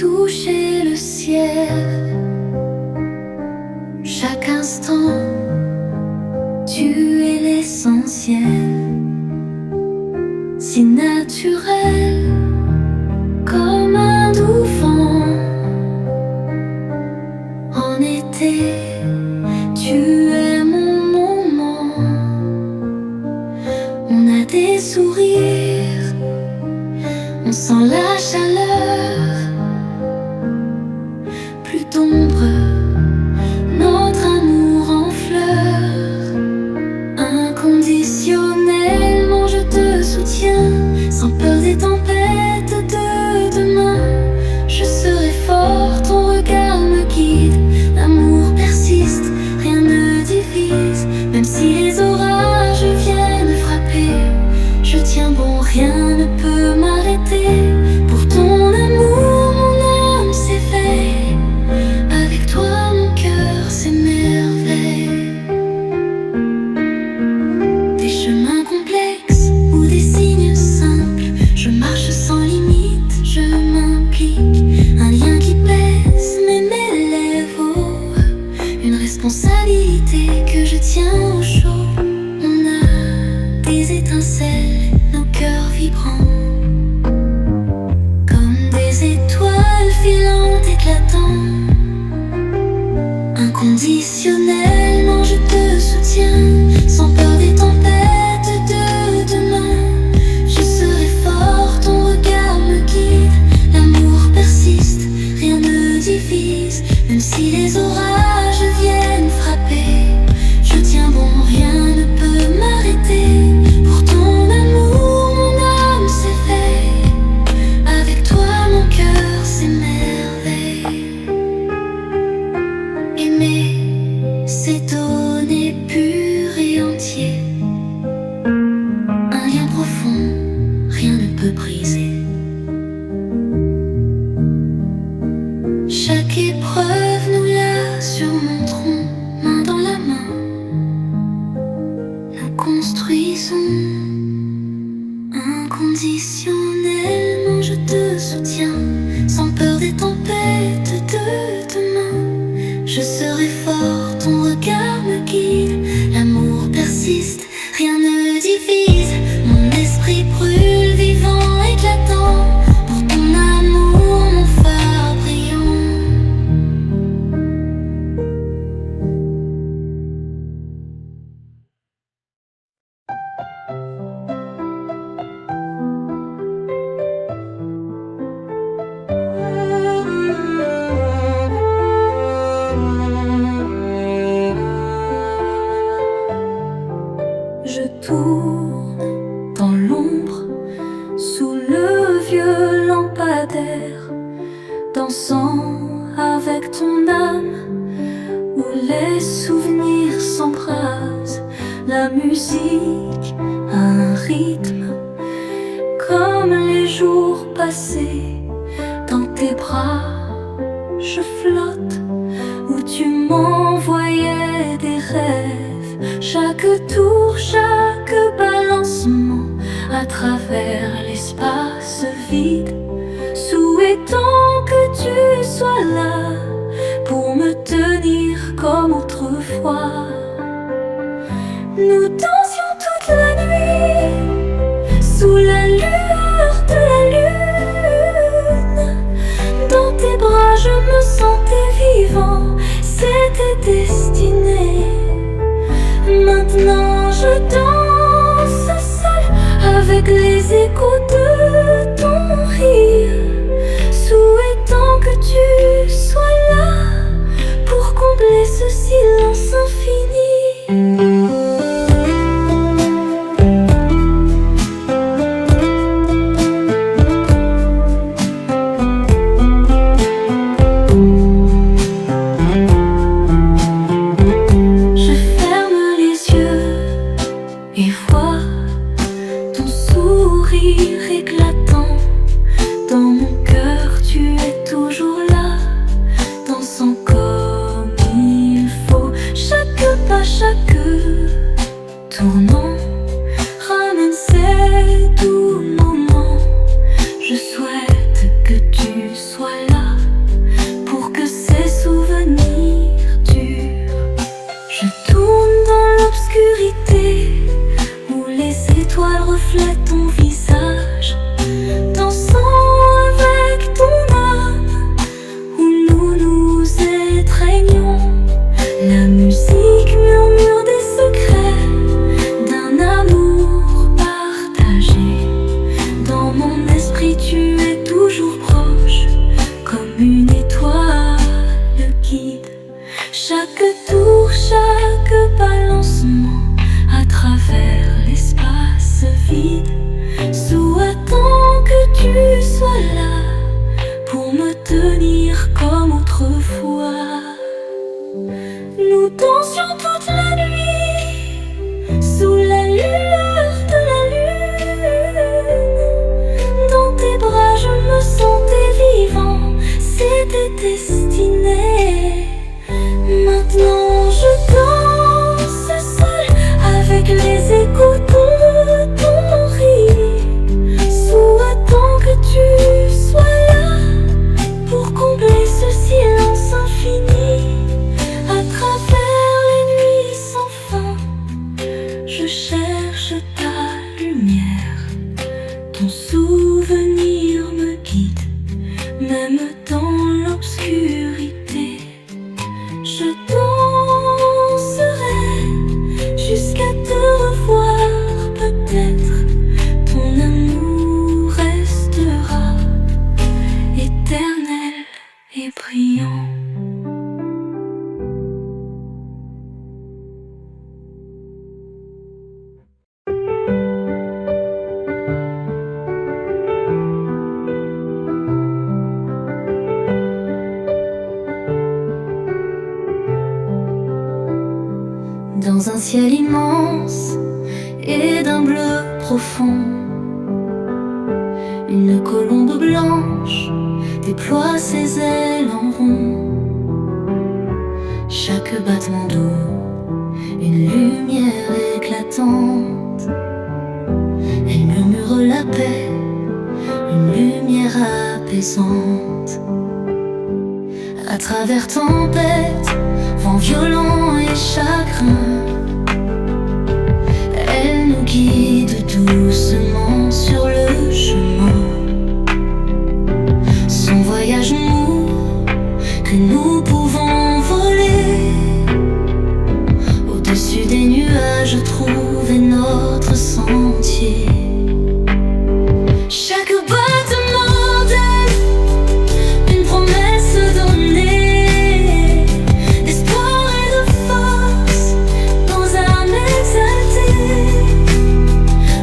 toucher le ciel. Chaque instant, tu es l'essentiel, si naturel comme un doux vent. En été, tu es mon moment. On a des sourires, on sent la chaleur. Plus d'ombre, notre amour en fleurs. Inconditionnellement je te soutiens, sans peur des tempêtes de demain. Je serai fort, ton regard me guide. L'amour persiste, rien ne divise. Même si les orages viennent frapper, je tiens bon, rien ne peut m'arrêter. Pour ton amour, mon âme s'éveille. Avec toi, mon cœur s'émerveille. Des chemins complexes ou des signes simples, je marche sans limite, je m'implique. Un lien qui pèse mais m'élève haut, une responsabilité que je tiens au chaud. On a des étincelles, nos cœurs vibrants, comme des étoiles filantes éclatantes. Inconditionnellement je te soutiens, sans peur des tempêtes de demain. Je serai fort, ton regard me guide. L'amour persiste, rien ne divise. Même si les orages viennent frapper, je tiens bon, rien ne peut m'arrêter. Pour ton amour, mon âme s'éveille. Avec toi, mon cœur s'émerveille. Aimer, c'est donner pur et entier. Un lien profond, rien ne peut briser. Chaque épreuve, nous la surmonterons, main dans la main. Nous construisons. Inconditionnellement je te soutiens, sans peur des tempêtes de demain. Je serai fort, ton regard me guide. L'amour persiste, rien ne divise. Mon esprit brûle, vivant, éclatant. Pour ton amour, mon phare brillant. Je tourne dans l'ombre, sous le vieux lampadaire, dansant avec ton âme, où les souvenirs s'embrasent. La musique a un rythme, comme les jours passés. Dans tes bras, je flotte, où tu m'envoyais des rêves. Chaque tour, chaque balancement, à travers l'espace vide, souhaitant que tu sois là, pour me tenir comme autrefois. Nous dansions toute la nuit, sous la lueur de la lune. Dans tes bras je me sentais vivant, c'était destiné. Maintenant je danse seul, avec les échos de ton rire, souhaitant que tu sois là, pour combler ce silence infini. Et vois ton sourire pour me tenir comme autrefois. Nous dansions toute la nuit sous la lueur de la lune. Dans tes bras je me sentais vivant, c'était destiné. Maintenant je danse seul avec les échos de ton rire, souhaitant que tu sois là pour combler ce silence infini. À travers les nuits sans fin, je cherche ta lumière. Ton souvenir me guide, même dans l'obscurité. Je danserai jusqu'à te revoir. Peut-être ton amour restera éternel et brillant. Dans un ciel immense et d'un bleu profond, une colombe blanche déploie ses ailes en rond. Chaque battement d'eau, une lumière éclatante. Elle murmure la paix, une lumière apaisante. À travers tempête, vent violent et chagrin, elle nous guide doucement sur le chemin. Son voyage nous que nous pouvons voler. Au-dessus des nuages, trouver notre sentier. Chaque battement d'aile, une promesse donnée, d'espoir et de force dans un exalté.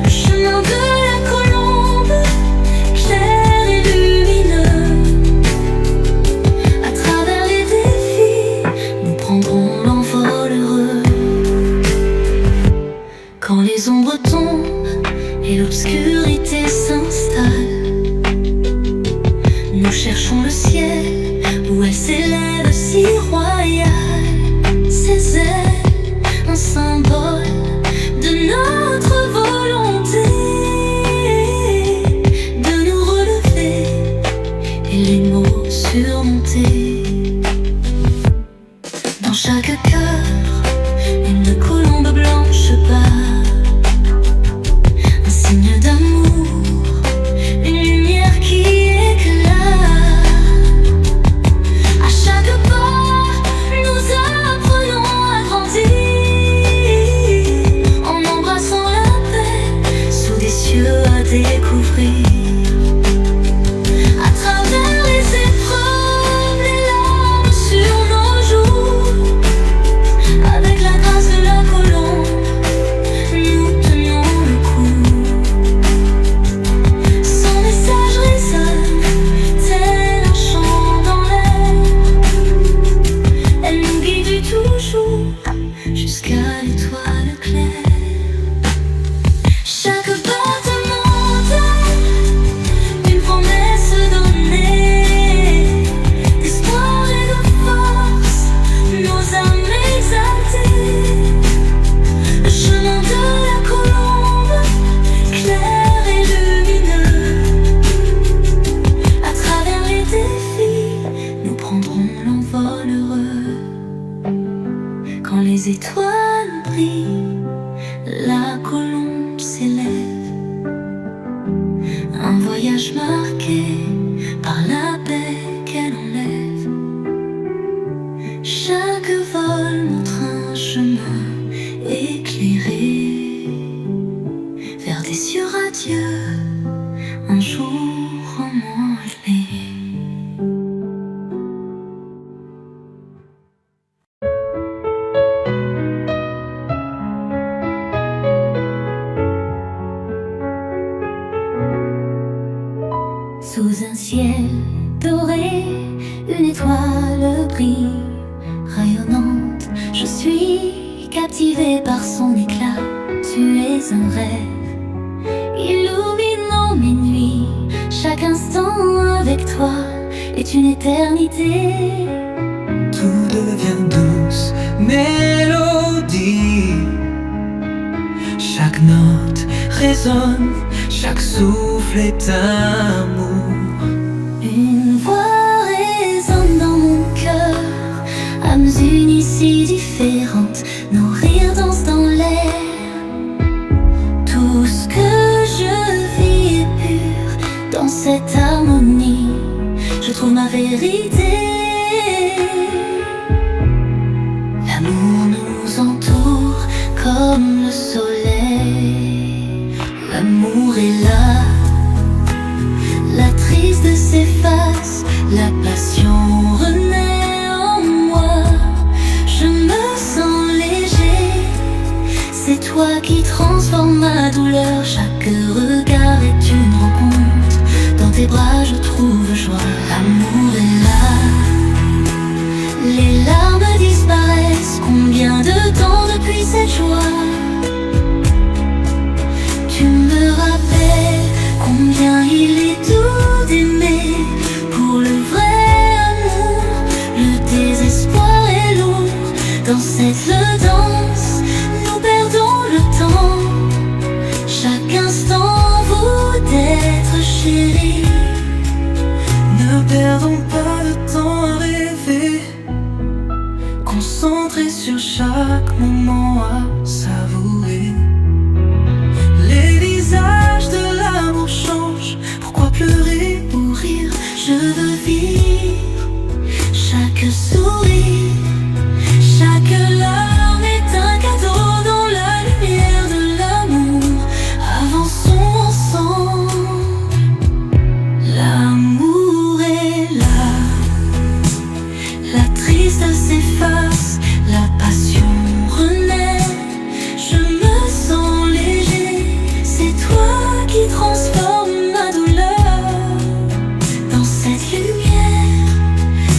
Le chemin de la colombe, clair et lumineux. À travers les défis, nous prendrons l'envol heureux. Quand les ombres tombent et l'obscurité s'installe, nous cherchons le ciel où elle s'élève si royale. Ses ailes, un symbole de notre volonté de nous relever et les mots surmonter. Dans chaque cœur, une colombe blanche bat, un signe d'amour, une lumière qui éclate. À chaque pas, nous apprenons à grandir, en embrassant la paix, sous des cieux à découvrir. À travers les épreuves, les larmes sur nos joues, une étoile brille, rayonnante. Je suis captivée par son éclat. Tu es un rêve, illuminant mes nuits. Chaque instant avec toi est une éternité. Tout devient douce mélodie. Chaque note résonne, chaque souffle est amour. Une voix résonne dans mon cœur, âmes unies si différentes, nos rires dansent dans l'air. Tout ce que je vis est pur dans cette harmonie. Je trouve ma vérité. L'amour nous entoure comme le soleil. L'amour est là, la triste s'efface, la passion renaît en moi. Je me sens léger, c'est toi qui transformes ma douleur. Chaque regard est une rencontre, dans tes bras je trouve joie. L'amour est là, les larmes disparaissent. Combien de temps depuis cette joie? Tu me rappelles combien il est doux d'aimer. Pour le vrai amour, le désespoir est lourd. Dans cette danse, nous perdons le temps. Chaque instant vaut d'être chéri. Ne perdons pas de temps à rêver, concentrés sur chaque moment à savourer. Les visages de l'amour changent, pourquoi pleurer Pour rire, je veux vivre chaque sourire. Chaque larme est un cadeau dans la lumière de l'amour. Avançons ensemble, l'amour est là. La tristesse s'efface, la passion renaît. Je me sens léger, c'est toi qui transformes ma douleur. Dans cette lumière,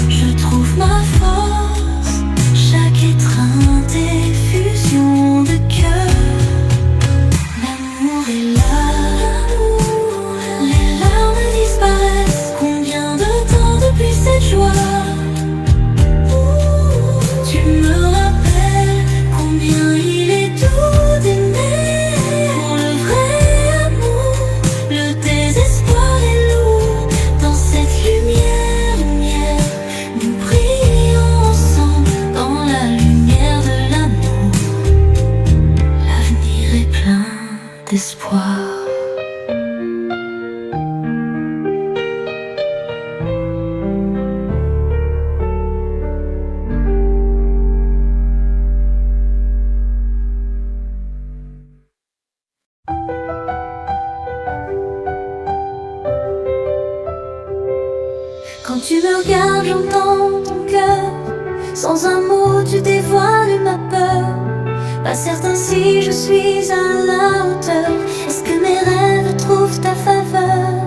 je trouve ma force. Chaque étreinte est fusion de cœur. L'amour est là, les larmes disparaissent. Combien de temps depuis cette joie? Tu me rappelles combien il est doux d'aimer. Pour le vrai amour, le désespoir est lourd. Dans cette lumière, nous brillons ensemble. Dans la lumière de l'amour, l'avenir est plein d'espoir. Quand tu me regardes, j'entends ton cœur. Sans un mot, tu dévoiles ma peur. Pas certain si je suis à la hauteur. Est-ce que mes rêves trouvent ta faveur?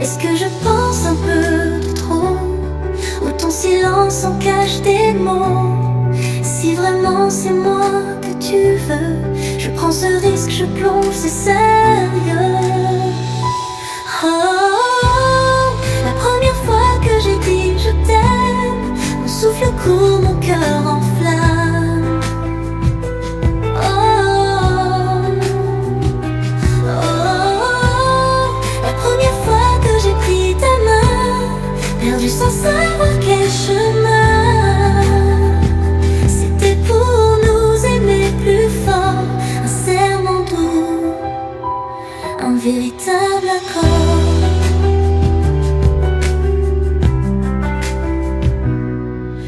Est-ce que je pense un peu trop? Ou ton silence en cache des mots? Si vraiment c'est moi que tu veux, je prends ce risque, je plonge, c'est sérieux. Oh, la première fois que j'ai dit je t'aime, mon souffle court, mon cœur en flamme. Oh, oh, la première fois que j'ai pris ta main, perdu sans savoir quel chemin. C'était pour nous aimer plus fort, un serment doux, un véritable accord.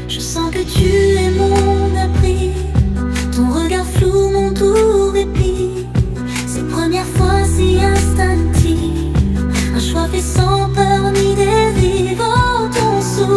Je sens que tu es mon abri, ton regard flou, mon doux répit. Ces premières fois si instinctives, un choix fait sans peur ni dérive. Oh, ton sourire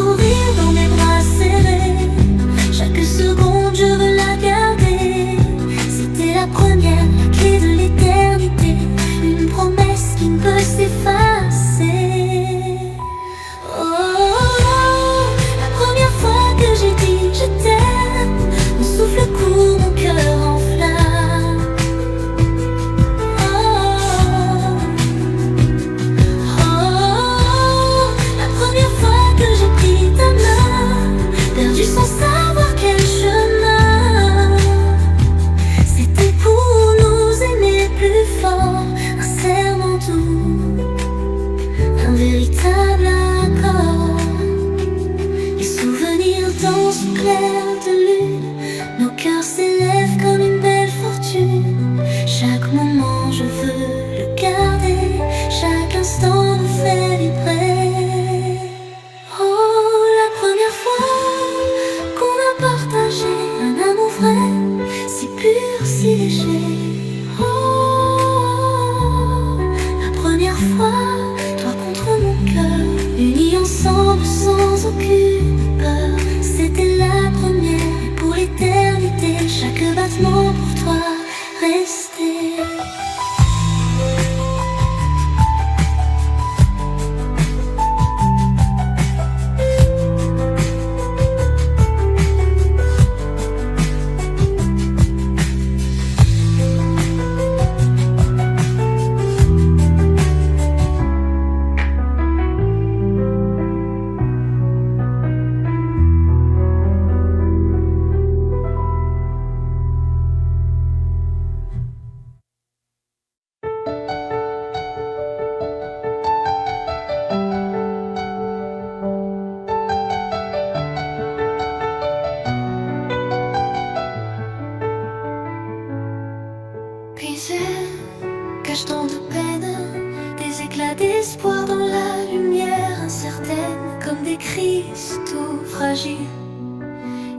chaque battement pour toi rester. Cache tant de peine, des éclats d'espoir dans la lumière incertaine, comme des cristaux fragiles.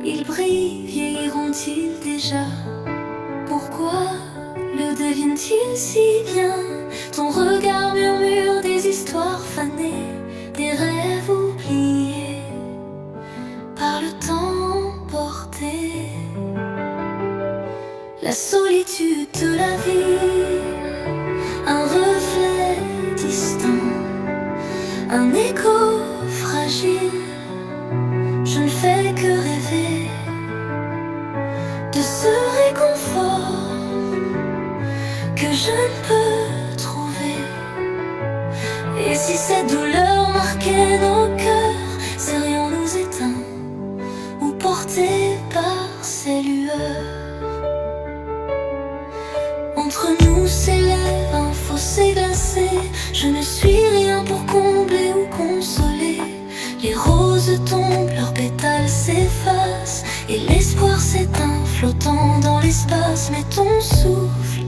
Ils brillent, vieilliront-ils déjà? Pourquoi le devinent-ils si bien? Ton regard murmure des histoires fanées, des rêves oubliés par le temps emporté. La solitude de la vie, un reflet distant, un écho fragile. Je ne fais que rêver de ce réconfort que je ne peux trouver. Et si cette douleur marquait nos cœurs, serions-nous éteints ou portés par ces lueurs? Entre nous s'élève un fossé glacé. Je ne suis rien pour combler ou consoler. Les roses tombent, leurs pétales s'effacent, et l'espoir s'éteint, flottant dans l'espace. Mais ton souffle,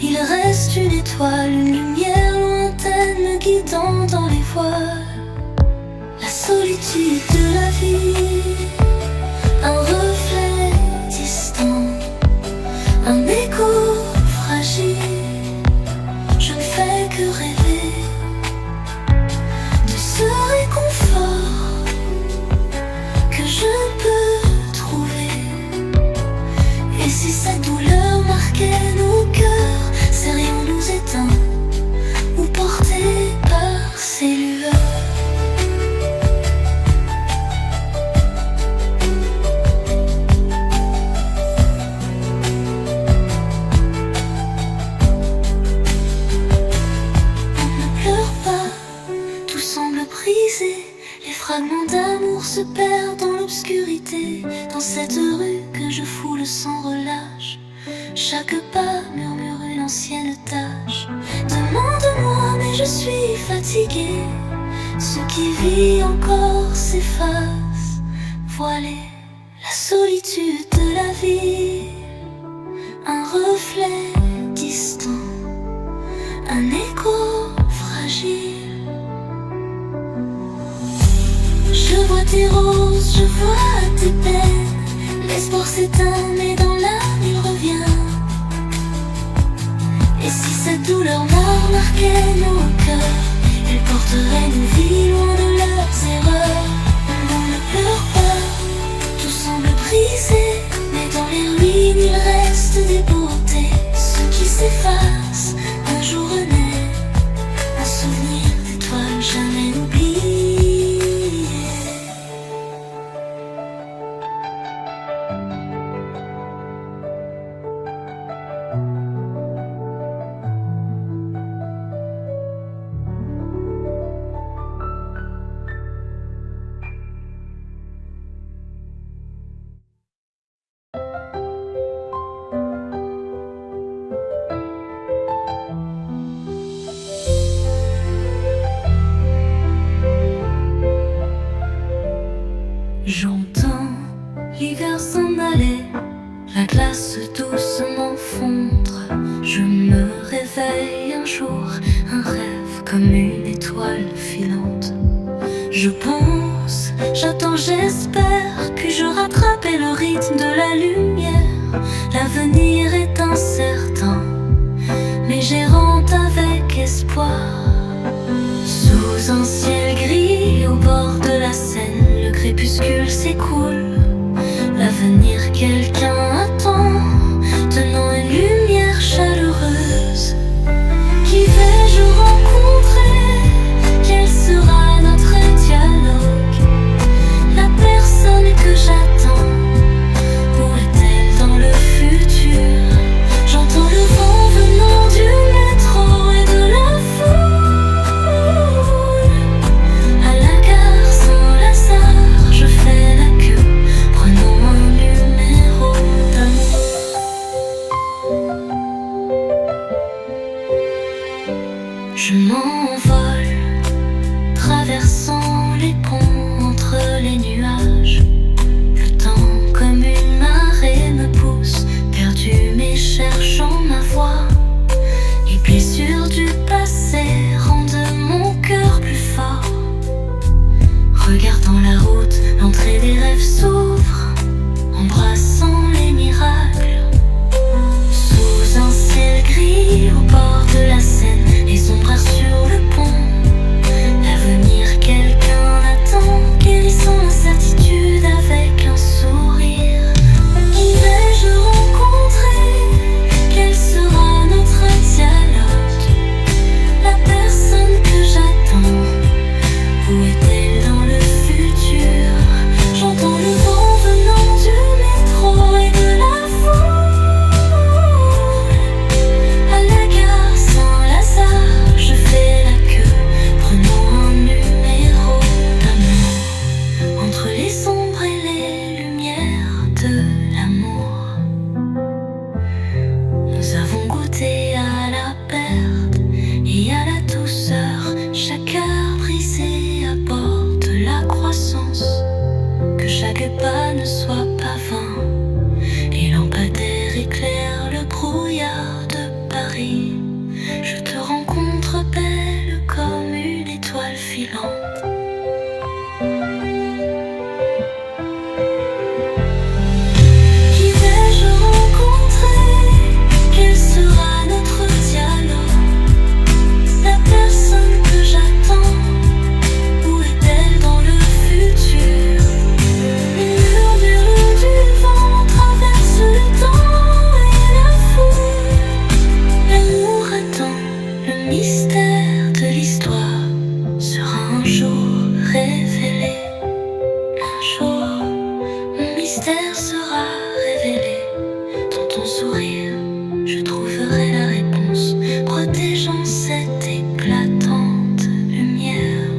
il reste une étoile, une lumière lointaine me guidant dans les voiles. La solitude de la vie, un reflet distant, un écho fragile. Je ne fais que rêver de ce réconfort que je ne peux trouver. Et si cette douleur marquait nos cœurs, serions-nous éteints ou portés par ces lueurs? Les fragments d'amour se perdent dans l'obscurité, dans cette rue que je foule sans relâche. Chaque pas murmure une ancienne tâche. Demande-moi, mais je suis fatiguée. Ce qui vit encore s'efface, voilé. La solitude de la vie, un reflet distant, un écho fragile. Je vois tes roses, je vois tes peines. L'espoir s'éteint, mais dans l'âme il revient. Et si cette douleur noire marquait nos cœurs, elle porterait nos vies loin de leurs erreurs. On ne pleure pas, tout semble brisé, mais dans les ruines il reste des beautés. Ce qui s'efface, un jour renaît, un souvenir d'étoiles jamais oubliées. J'entends l'hiver s'en aller, la glace doucement fondre. Je me réveille un jour, un rêve comme une étoile filante. Je pense, j'attends, j'espère, puis-je rattraper le rythme de la lumière. L'avenir est incertain, mais j'errante avec espoir. Sous un ciel gris au bord de la Seine, le crépuscule s'écoule. L'avenir quelqu'un attend, route, l'entrée des rêves s'ouvre, embrassant les miracles. Sous un ciel gris au bord de la Seine, les ombrages sur le pont. L'avenir, quelqu'un attend, guérissant l'incertitude avec un sourire. Qui vais-je rencontrer? Quel sera notre dialogue? La personne que j'attends, où est-elle dans le futur? J'entends le vent venant du métro et de la foule. À la gare Saint-Lazare, je fais la queue, prenant un numéro d'amour. Entre les ombres et les lumières de l'amour, nous avons goûté à la perte et à la douceur. Chaque heure brisée apporte la croissance. Que chaque pas ne soit pas vain. Les lampadaires éclairent le brouillard de Paris. Je te rencontre belle comme une étoile filante. Qui vais-je rencontrer? Quel sera notre dialogue? La personne que j'attends, où est-elle dans le futur? Les murmures du vent traversent le temps et la foule. L'amour attend, le mystère de l'histoire sera un jour révélé. Un jour, mon mystère sera révélé. Dans ton sourire, je trouverai la réponse, protégeant cette éclatante lumière.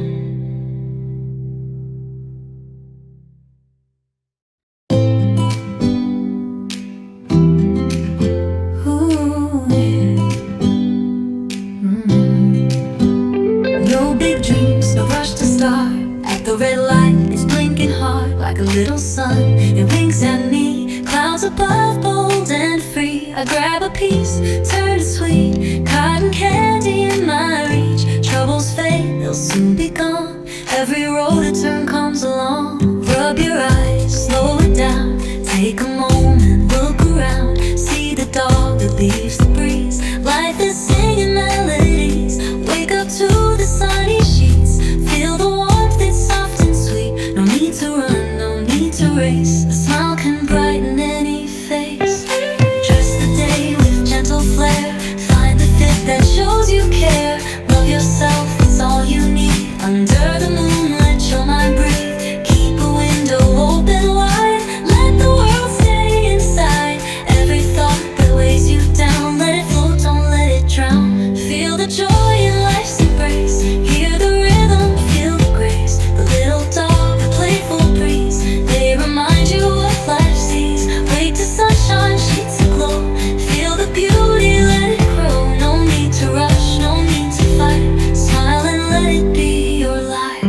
Ooh, yeah. No big dreams, no rush to start. At the red light, it's blinking hard like a little sun. It winks at me, clouds above, bold and free. I grab a piece, turn it sweet, cotton candy in my reach. Troubles fade, they'll soon be gone. Every road a turn comes along. Rub your eyes, slow it down. Take a moment, look around. See the dog that leaves the breeze. Life is singing melodies. Wake up to the sunny sheets. Feel the warmth, it's soft and sweet. No need to run, no need to race. A smile can brighten any face. Dress the day with gentle flair. Find the fit that shows you care. Love yourself, it's all you need. Under the moonlight, your mind breathe. Keep a window open wide. Let the world stay inside. Every thought that weighs you down, let it float, don't let it drown. Feel the joy in life's embrace. Hear the rhythm, feel the grace. The little dog, the playful breeze, they remind you of life sees. Wake to sunshine, sheets aglow. Feel the beauty, let it grow. No need to rush, no need to fight. Smile and let it be your light.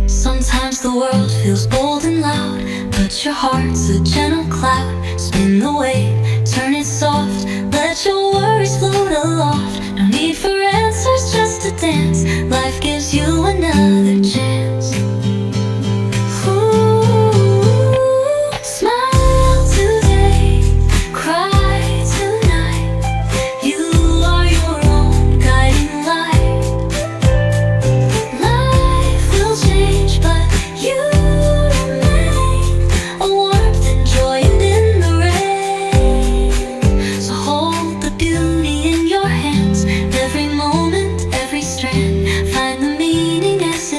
Sometimes the world feels bold and loud, but your heart's a gentle cloud. Spin the wave, turn it soft. Let your worries float aloft. No need for answers, just a dance. Life gives you another chance. Ooh, smile today, cry tonight. You are your own guiding light. Life will change, but you remain. A warmth and joy and in the rain. So hold the beauty in your hands. Every moment, every strand. Find the meaning as it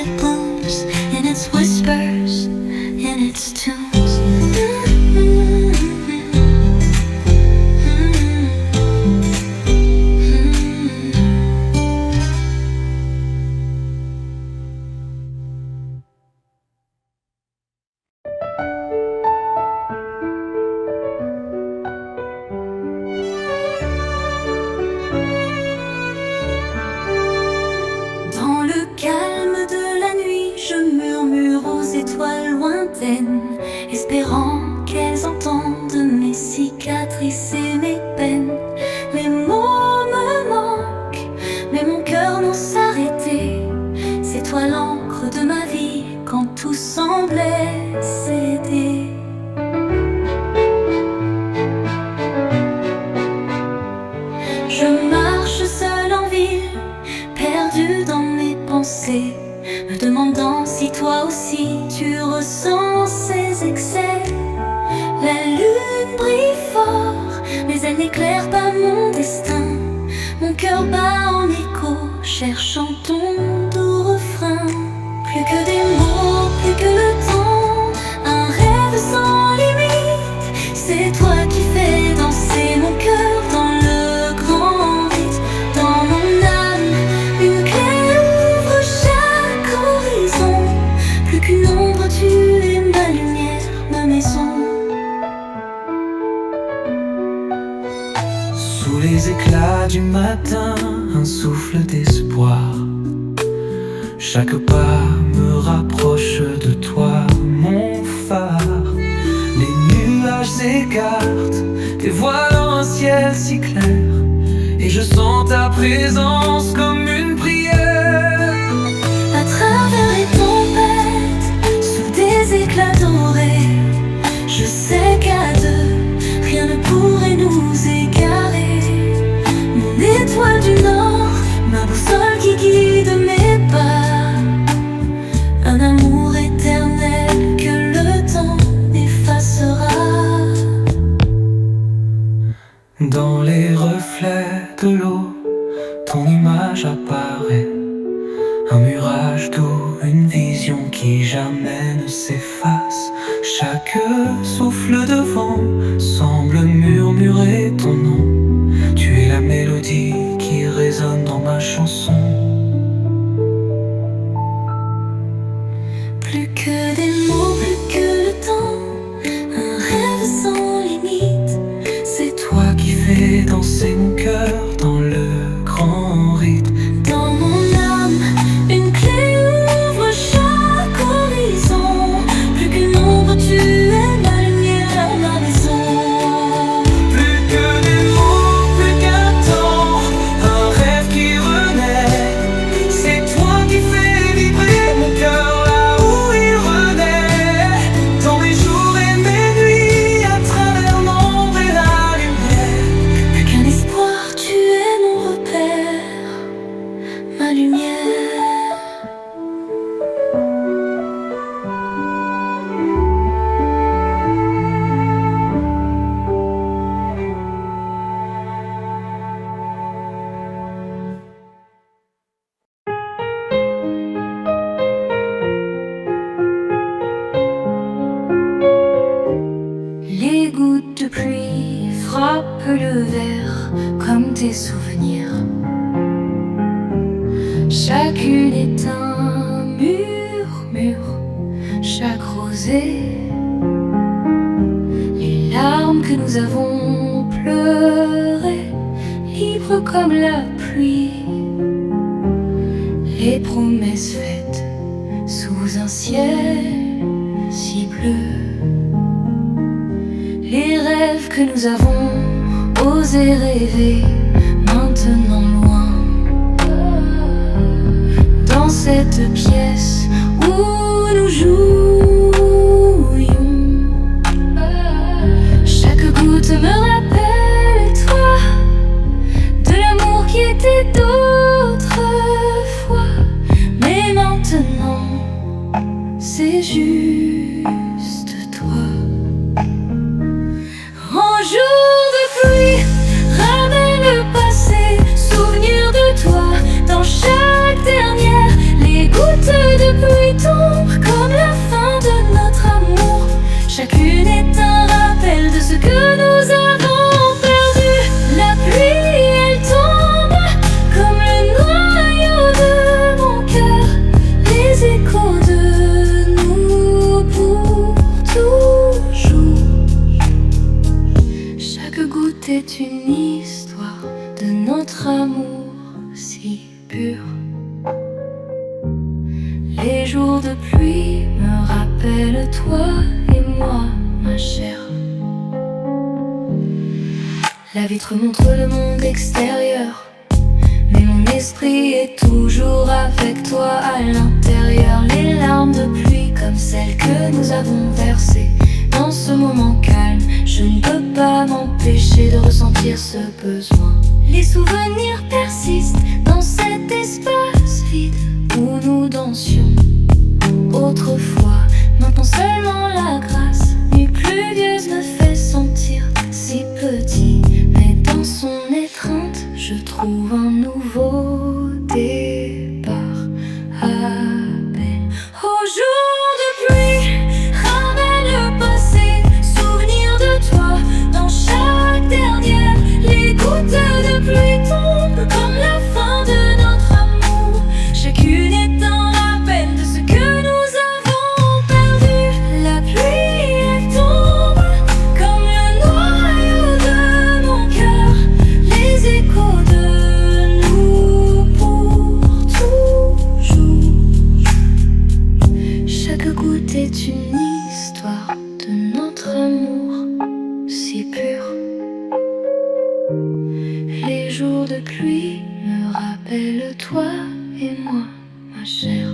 pas mon destin. Mon cœur bat en écho, cherchant ton doux refrain. Plus que des mots, plus que le temps, un rêve sans limite. C'est toi qui fais danser mon cœur dans le grand vide. Dans mon âme, une clé ouvre chaque horizon. Plus qu'une ombre, tu es ma lumière, ma maison. Sous les éclats du matin, un souffle d'espoir. Chaque pas me rapproche de toi, mon phare. Les nuages s'écartent, tes voiles dans un ciel si clair, et je sens ta présence comme une prière. À travers les tempêtes, sous des éclats dorés, je sais qu'à deux, rien ne pourrait nous égarer. Mon étoile du Nord, ma boussole qui guide mes pas. Un amour éternel que le temps effacera. Dans les reflets de l'eau, ton image apparaît. Un mirage doux, une vision qui jamais ne s'efface. Chaque souffle de vent semble murmurer ton nom. Tu es la mélodie qui résonne dans ma chanson. Plus que des mots, plus que le temps, un rêve sans limite. C'est toi Toi qui fais danser mon cœur dans le grand rythme. dans mon âme, une clé ouvre chaque horizon. Plus qu'une ombre, tu es ma lumière, ma maison. Plus que des mots, plus qu'un temps, un rêve qui renaît. C'est toi qui fais vibrer mon cœur là où il renaît. Dans mes jours et mes nuits, à travers l'ombre et la lumière. Plus qu'un espoir, tu es mon repère, ma lumière. Les gouttes de pluie frappent le verre comme tes souvenirs. Chacune est un murmure, chaque rosée. Les larmes que nous avons pleurées, libres comme la pluie. Les promesses faites sous un ciel si bleu. Les rêves que nous avons osé rêver, maintenant loin. Dans cette pièce où nous jouions, chaque goutte me rappelle toi, de l'amour qui était d'autrefois. Mais maintenant, c'est juste toi. En jour de pluie, ramène le passé, souvenir de toi dans chaque dernière. Les gouttes de pluie tombent comme la fin de notre amour. Chacune est un rappel de ce que nous avons perdu. La pluie, elle tombe comme le noyau de mon cœur, les échos de nous pour toujours. Chaque goutte est une histoire de notre amour si pur. Les jours de pluie me rappellent toi et moi, ma chère. La vitre montre le monde extérieur, mais mon esprit est toujours avec toi à l'intérieur. Les larmes de pluie comme celles que nous avons versées dans ce moment calme, je ne peux pas m'empêcher de ressentir ce besoin. Les souvenirs persistent dans cet espace vide où nous dansions autrefois. Maintenant seulement la grâce nue pluvieuse me fait sentir si petit, mais dans dans son étreinte, je trouve un nouveau départ. Appel au jour de pluie, ramène le passé, souvenir de toi dans chaque dernière. Les gouttes de pluie tombent comme la fin de notre amour. Chacune éteint la peine de ce que nous avons perdu. La pluie, elle tombe comme le noyau de mon cœur, les échos de nous pour toujours. Chaque goutte est une histoire de notre amour si pur. Les jours de pluie me rappellent toi et moi, ma chère.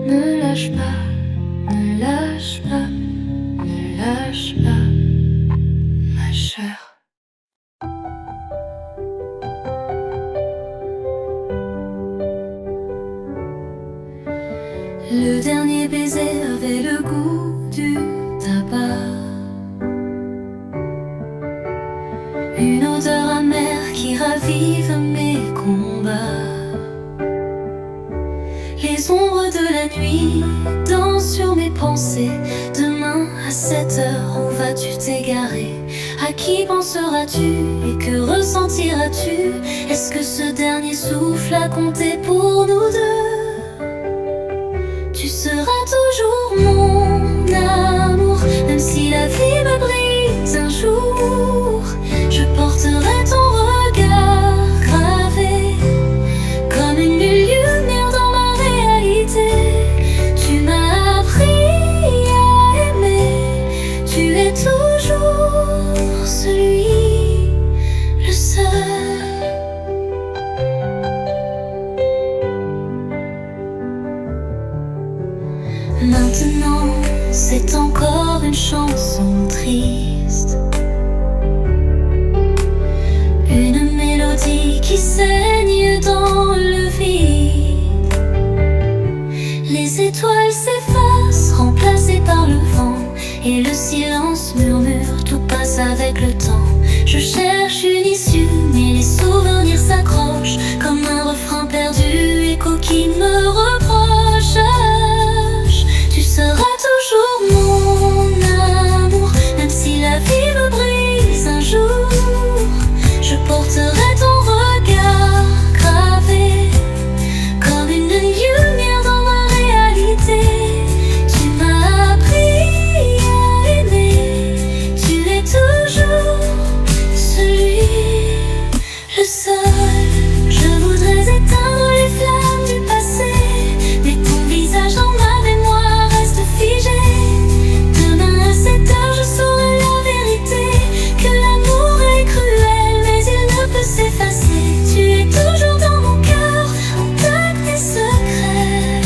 Ne lâche pas, ne lâche pas, ne lâche pas, ma chère. Le dernier baiser avait le goût du tabac, une odeur amère qui ravive mes combats. Les ombres de la nuit dansent sur mes pensées. Demain à 7 heures, où vas-tu t'égarer? À qui penseras-tu et que ressentiras-tu? Est-ce que ce dernier souffle a compté pour nous deux? Tu seras toujours mon amour, même si la vie me brise un jour. Je porterai ton regard gravé comme une lumière dans ma réalité. Tu m'as appris à aimer, tu es toujours celui, le seul. Maintenant, c'est encore une chanson triste, une mélodie qui saigne dans le vide. Les étoiles s'effacent, remplacées par le vent, et le silence murmure, tout passe avec le temps. Je cherche une issue, mais les souvenirs s'accrochent comme un refrain perdu, écho qui me reproche. Tu seras toujours mon amour, même si la vie me brise un jour. Je porterai ton regard gravé comme une lumière dans ma réalité. Tu m'as appris à aimer, tu es toujours celui, le seul. Je voudrais éteindre les flammes du passé, mais ton visage dans ma mémoire reste figé. Demain à 7 heures, je saurai la vérité, que l'amour est cruel, mais il ne peut s'effacer. Tu es toujours dans mon cœur, intact et secret.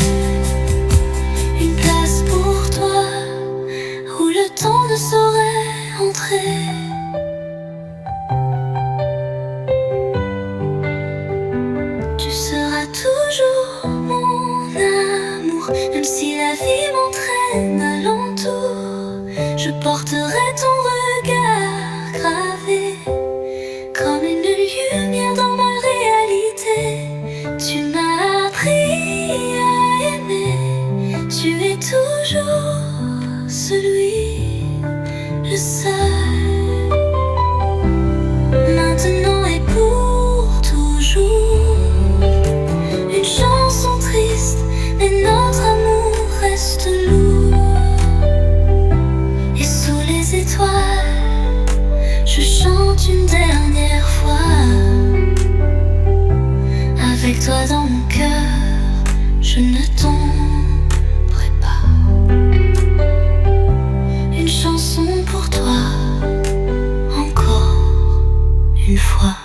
Une place pour toi, où le temps ne saurait entrer. Tu seras toujours mon amour, même si la vie m'entraîne alentour. Je porterai ton regard gravé comme une lumière dans ma réalité. Tu m'as appris à aimer, tu es toujours celui, le seul. Maintenant et pour toujours, une chanson triste, mais notre amour reste lourd. Et sous les étoiles, je chante une dernière fois. Avec toi dans mon cœur, je ne tomberai pas. Une chanson pour toi, encore une fois.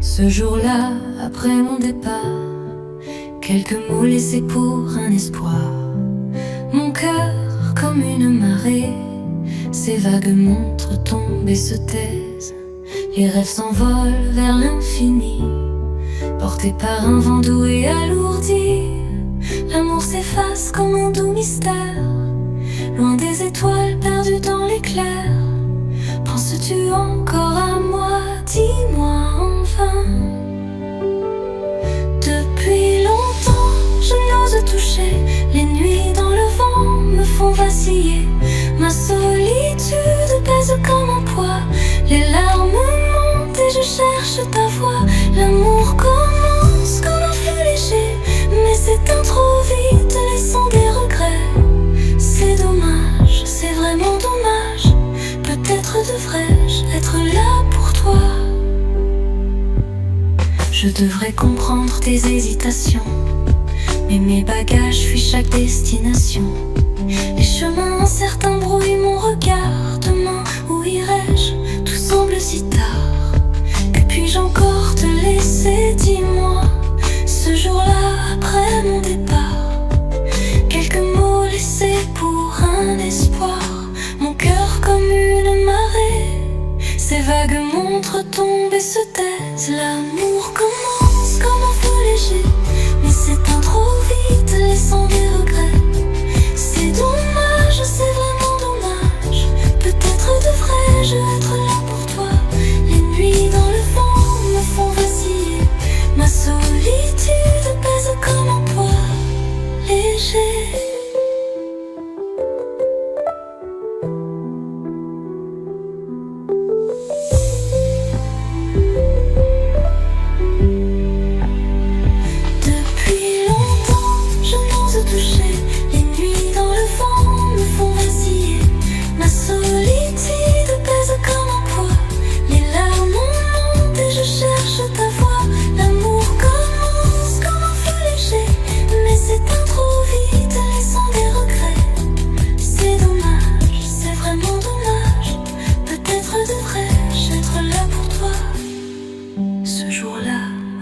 Ce jour-là, après mon départ, quelques mots laissés pour un espoir. Mon cœur comme comme une marée. Ces vagues montrent, tombent et se taisent. Les rêves s'envolent vers l'infini, portés par un vent doux et alourdi. L'amour s'efface comme un doux mystère, loin des étoiles perdues dans l'éclair. Penses-tu encore à moi? Dis-moi enfin. Depuis longtemps, je n'ose toucher. Les nuits dans le vent me font vaciller. Ma solitude pèse comme un poids. Les larmes montent et je cherche ta voix. L'amour commence comme un feu léger, mais s'éteint trop vite, laissant des regrets. C'est dommage, c'est vraiment dommage. Peut-être devrais-je être là pour toi. Je devrais comprendre tes hésitations, mais mes bagages fuient chaque destination. Les chemins incertains brouillent mon regard. Demain, où irai-je? Tout semble si tard. Que puis-je encore te laisser? Dis-moi, ce jour-là après mon départ. Quelques mots laissés pour un espoir. Mon cœur comme une marée. Ces vagues montrent, tombent et se taisent. L'amour commence comme un feu léger, mais s'éteint trop vite, laissant des regrets. C'est dommage, c'est vraiment dommage. Peut-être devrais-je être là pour toi. Les nuits dans le vent me font vaciller. Ma solitude pèse comme un poids léger.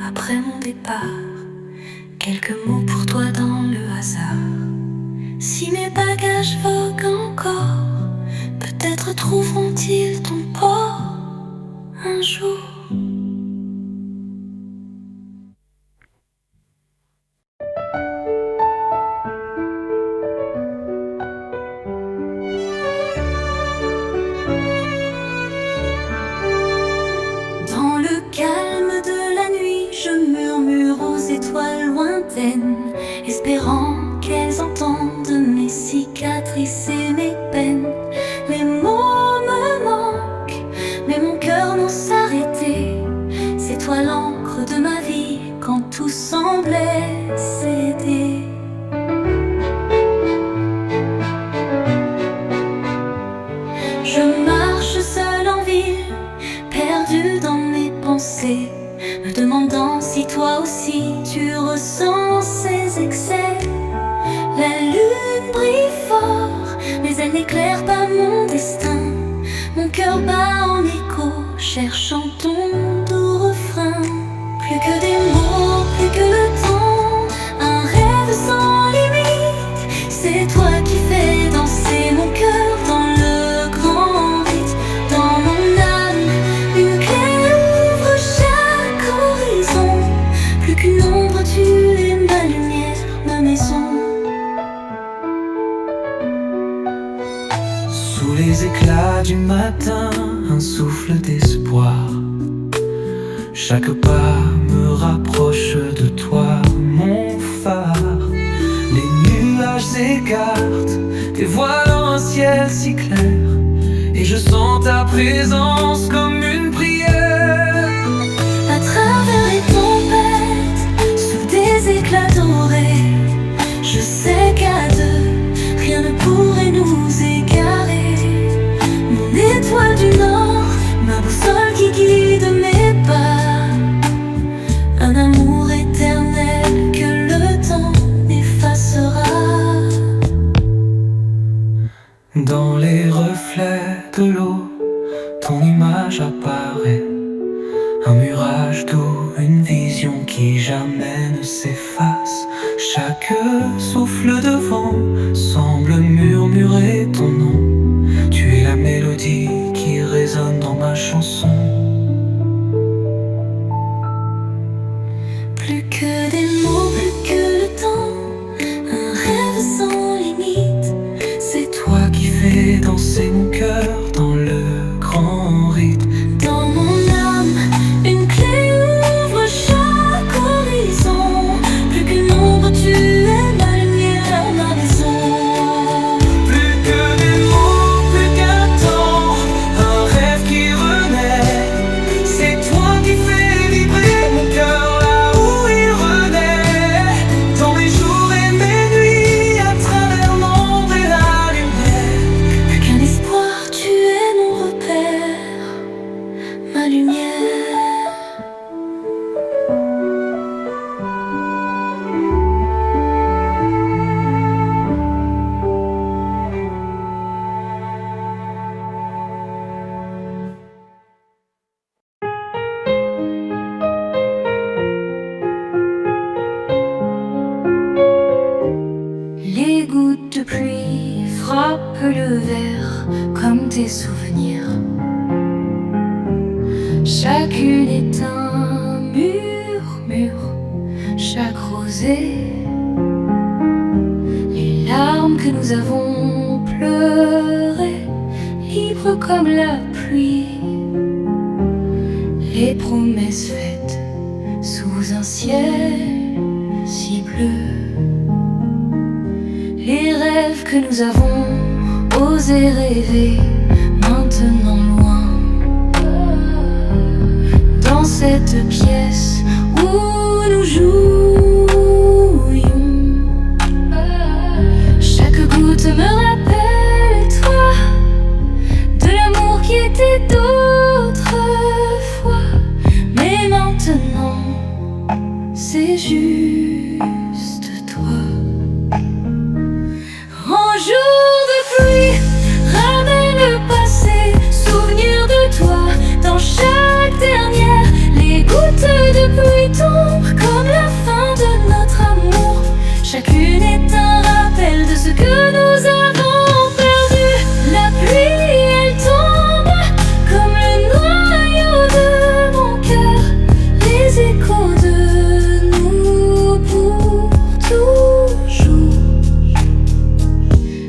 Après mon départ, quelques mots pour toi dans le hasard. Si mes bagages voguent encore, peut-être trouveront-ils ton port un jour. Dans le calme de la nuit, je murmure aux étoiles lointaines, espérant qu'elles entendent mes cicatrices et mes peines. Les mots me manquent, mais mon cœur n'ose s'arrêter. C'est toi l'encre de ma vie quand tout semblait céder. Je marche seule en ville, perdue dans mes pensées, me demandant si toi aussi tu ressens ces excès. La lune brille fort, mais elle n'éclaire pas mon destin. Mon cœur bat en écho, cherchant ton doux refrain. Plus que des mots, plus que le temps, un rêve sans limite. C'est toi qui fais danser mon cœur dans le grand vide. Dans mon âme, une clé ouvre chaque horizon. Plus qu'une ombre, tu es ma lumière, ma maison. Sous les éclats du matin, un souffle d'espoir. Chaque pas me rapproche de toi, mon phare. Les nuages s'écartent, dévoilant un ciel si clair, et je sens ta présence comme une prière. À travers les tempêtes, sous des éclats dorés, je sais qu'à deux, rien ne pourrait nous égarer. Mon étoile du Nord, ma boussole qui guide mes pas. Un amour éternel que le temps effacera. Dans les reflets de l'eau, ton image apparaît. Un mirage doux, une vision qui jamais ne s'efface. Chaque souffle de vent semble murmurer ton nom. Tu es la mélodie qui résonne dans ma chanson. Plus que des mots, plus que le temps, un rêve sans limite. C'est toi qui fais danser mon cœur dans le grand rythme. Dans mon âme, une clé ouvre chaque horizon. Plus qu'une ombre, tu es ma lumière, ma maison. Plus que des mots, plus qu'un temps, un rêve qui renaît. C'est toi qui fais vibrer mon cœur là où il renaît. Dans mes jours et mes nuits, à travers l'ombre et la lumière. Plus qu'un espoir, tu es mon repère, ma lumière. Les gouttes de pluie frappent le verre comme tes souvenirs. Chacune est un murmure, chaque rosée. Les larmes que nous avons pleurées, libres comme la pluie. Les promesses faites sous un ciel si bleu. Les rêves que nous avons osé rêver, maintenant loin. Dans cette pièce où nous jouions, chaque goutte me rappelle toi, de l'amour qui était d'autrefois. Mais maintenant, c'est juste toi. En jour de pluie, ramène le passé, souvenir de toi dans chaque dernière. Les gouttes de pluie tombent comme la fin de notre amour. Chacune est un rappel de ce que nous avons perdu. La pluie, elle tombe comme le noyau de mon cœur. Les échos de nous pour toujours.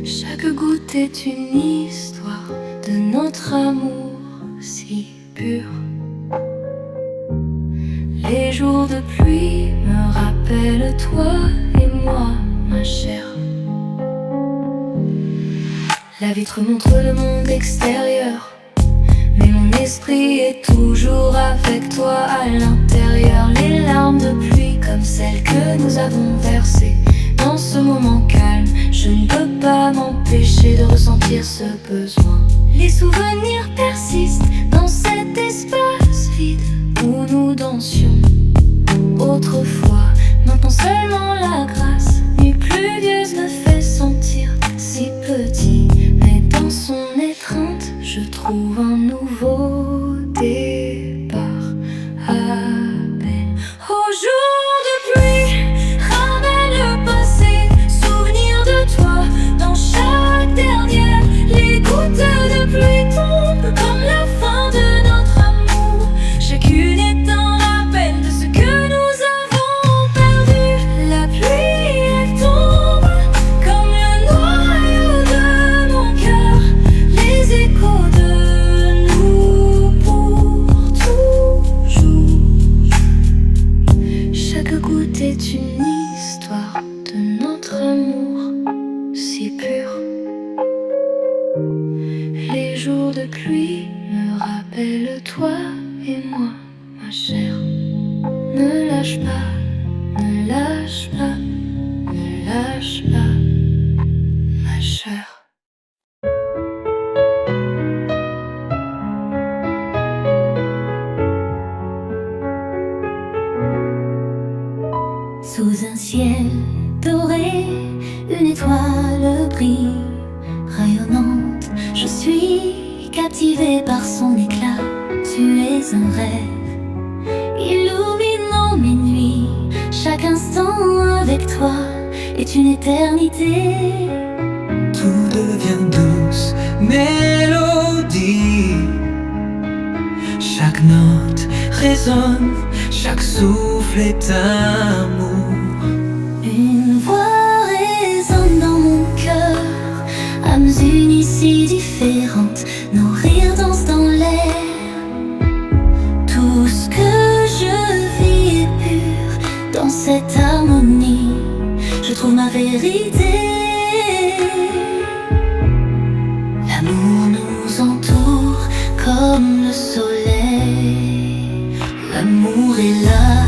Chaque goutte est une histoire de notre amour si pur. Les jours de pluie me rappellent toi et moi, ma chère. La vitre montre le monde extérieur, mais mon esprit est toujours avec toi à l'intérieur. Les larmes de pluie comme celles que nous avons versées dans ce moment calme, je ne peux pas m'empêcher de ressentir ce besoin. Les souvenirs persistent dans cet espace vide où nous dansions autrefois. Maintenant seulement la grâce nue pluvieuse me fait sentir si petit. Mais dans son étreinte, je trouve un nouveau départ à peine. Au jour de pluie, ramène le passé, souvenir de toi dans chaque dernière. Les gouttes de pluie tombent comme la fin de notre amour. Chacune est un rappel de ce que nous avons perdu. La pluie, elle tombe comme le noyau de mon cœur. Les échos de nous pour toujours. Chaque goutte est une histoire de notre amour si pur. Les jours de pluie me rappellent toi et moi, ma chère. Ne lâche pas, ne lâche pas, ne lâche pas, ma chère. Sous un ciel doré, une étoile brille, rayonnante. Je suis captivée par son éclat. Tu es un rêve Chaque instant avec toi est une éternité. Tout devient douce mélodie. Chaque note résonne, chaque souffle est amour. Une voix résonne dans mon cœur, âmes unies si différentes, nos rires dansent dans l'air. Tout ce que je vis est pur dans cette harmonie, je trouve ma vérité. L'amour nous entoure comme le soleil. L'amour est là,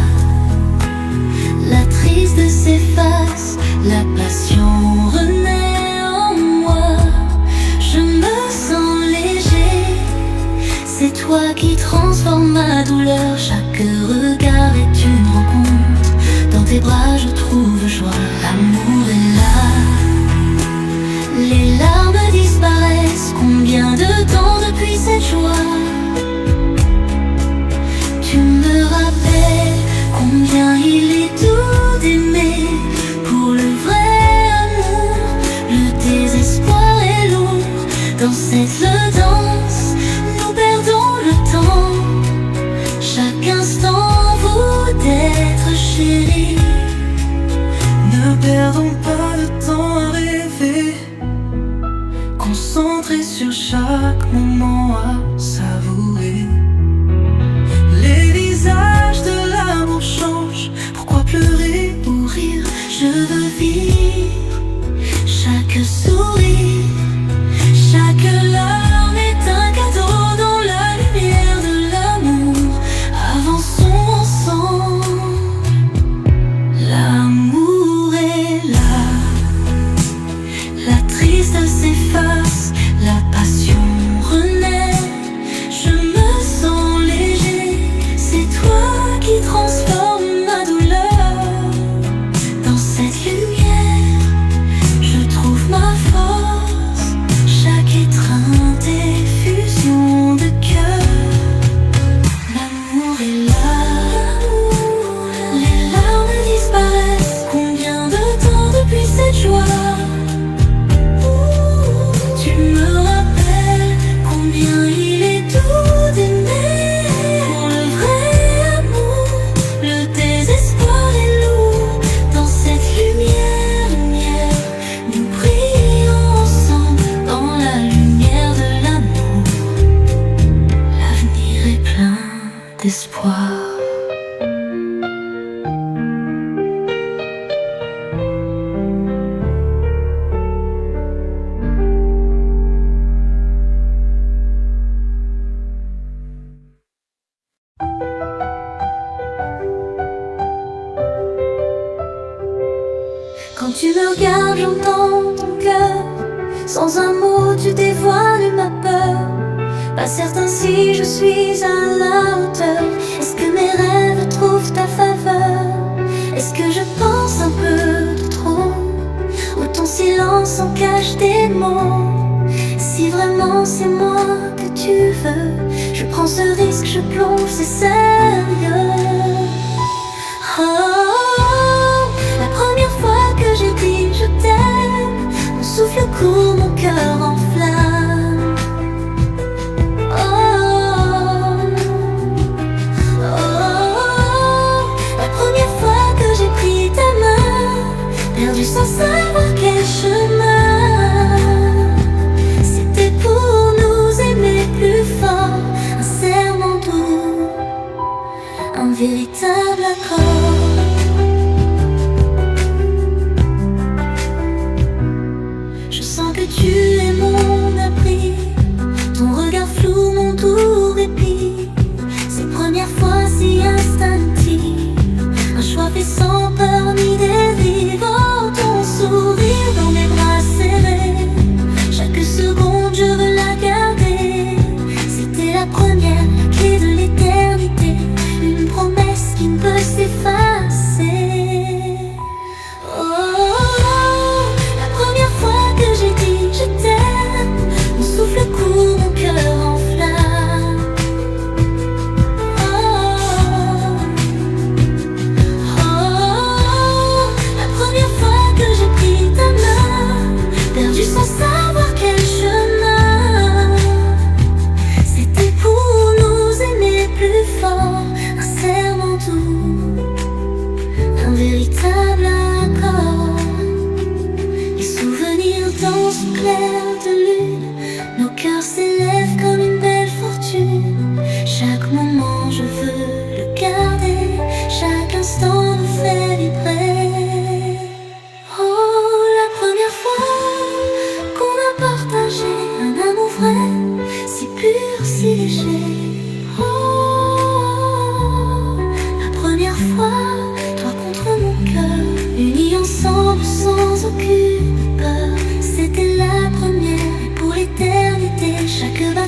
la triste s'efface, la passion renaît en moi. Je me sens léger, c'est toi qui transformes ma douleur. Chaque regard est une rencontre, dans tes bras je trouve joie. L'amour est là, les larmes disparaissent. Combien de temps depuis cette joie? Tu me rappelles combien il est doux d'aimer. Pour le vrai amour, le désespoir est lourd. Dans cette danse, nous perdons le temps. Chaque instant vaut d'être chéri. Ne perdons pas de temps à rêver, concentrés sur chaque moment à savourer. Les visages de l'amour changent, pourquoi pleurer ou rire? Je veux vivre chaque sourire, chaque larme est un cadeau dans la lumière de l'amour. Avançons ensemble, l'amour est là, la tristesse s'efface, la passion renaît. Je me sens léger, c'est toi qui transformes ma douleur. Dans cette lumière, je trouve ma force. Chaque étreinte est fusion de cœur. L'amour est là, les larmes disparaissent. Combien de temps depuis cette joie? Tu me rappelles combien il est doux d'aimer. Pour le vrai amour, le désespoir est lourd. Dans cette lumière, nous brillons ensemble. Dans la lumière de l'amour, l'avenir est plein d'espoir. Quand tu me regardes, j'entends ton cœur. Sans un mot, tu dévoiles ma peur. Pas certain si je suis à la hauteur. Est-ce que mes rêves trouvent ta faveur? Est-ce que je pense un peu de trop? Ou ton silence en cache des mots? Si vraiment c'est moi que tu veux, je prends ce risque, je plonge, c'est sérieux. Oh, la première fois que j'ai dit je t'aime, mon souffle court, mon cœur en flamme. Oh, oh, la première fois que j'ai pris ta main, perdu sans savoir quel chemin. C'était pour nous aimer plus fort, un serment doux, un véritable accord. Je sens que tu es mon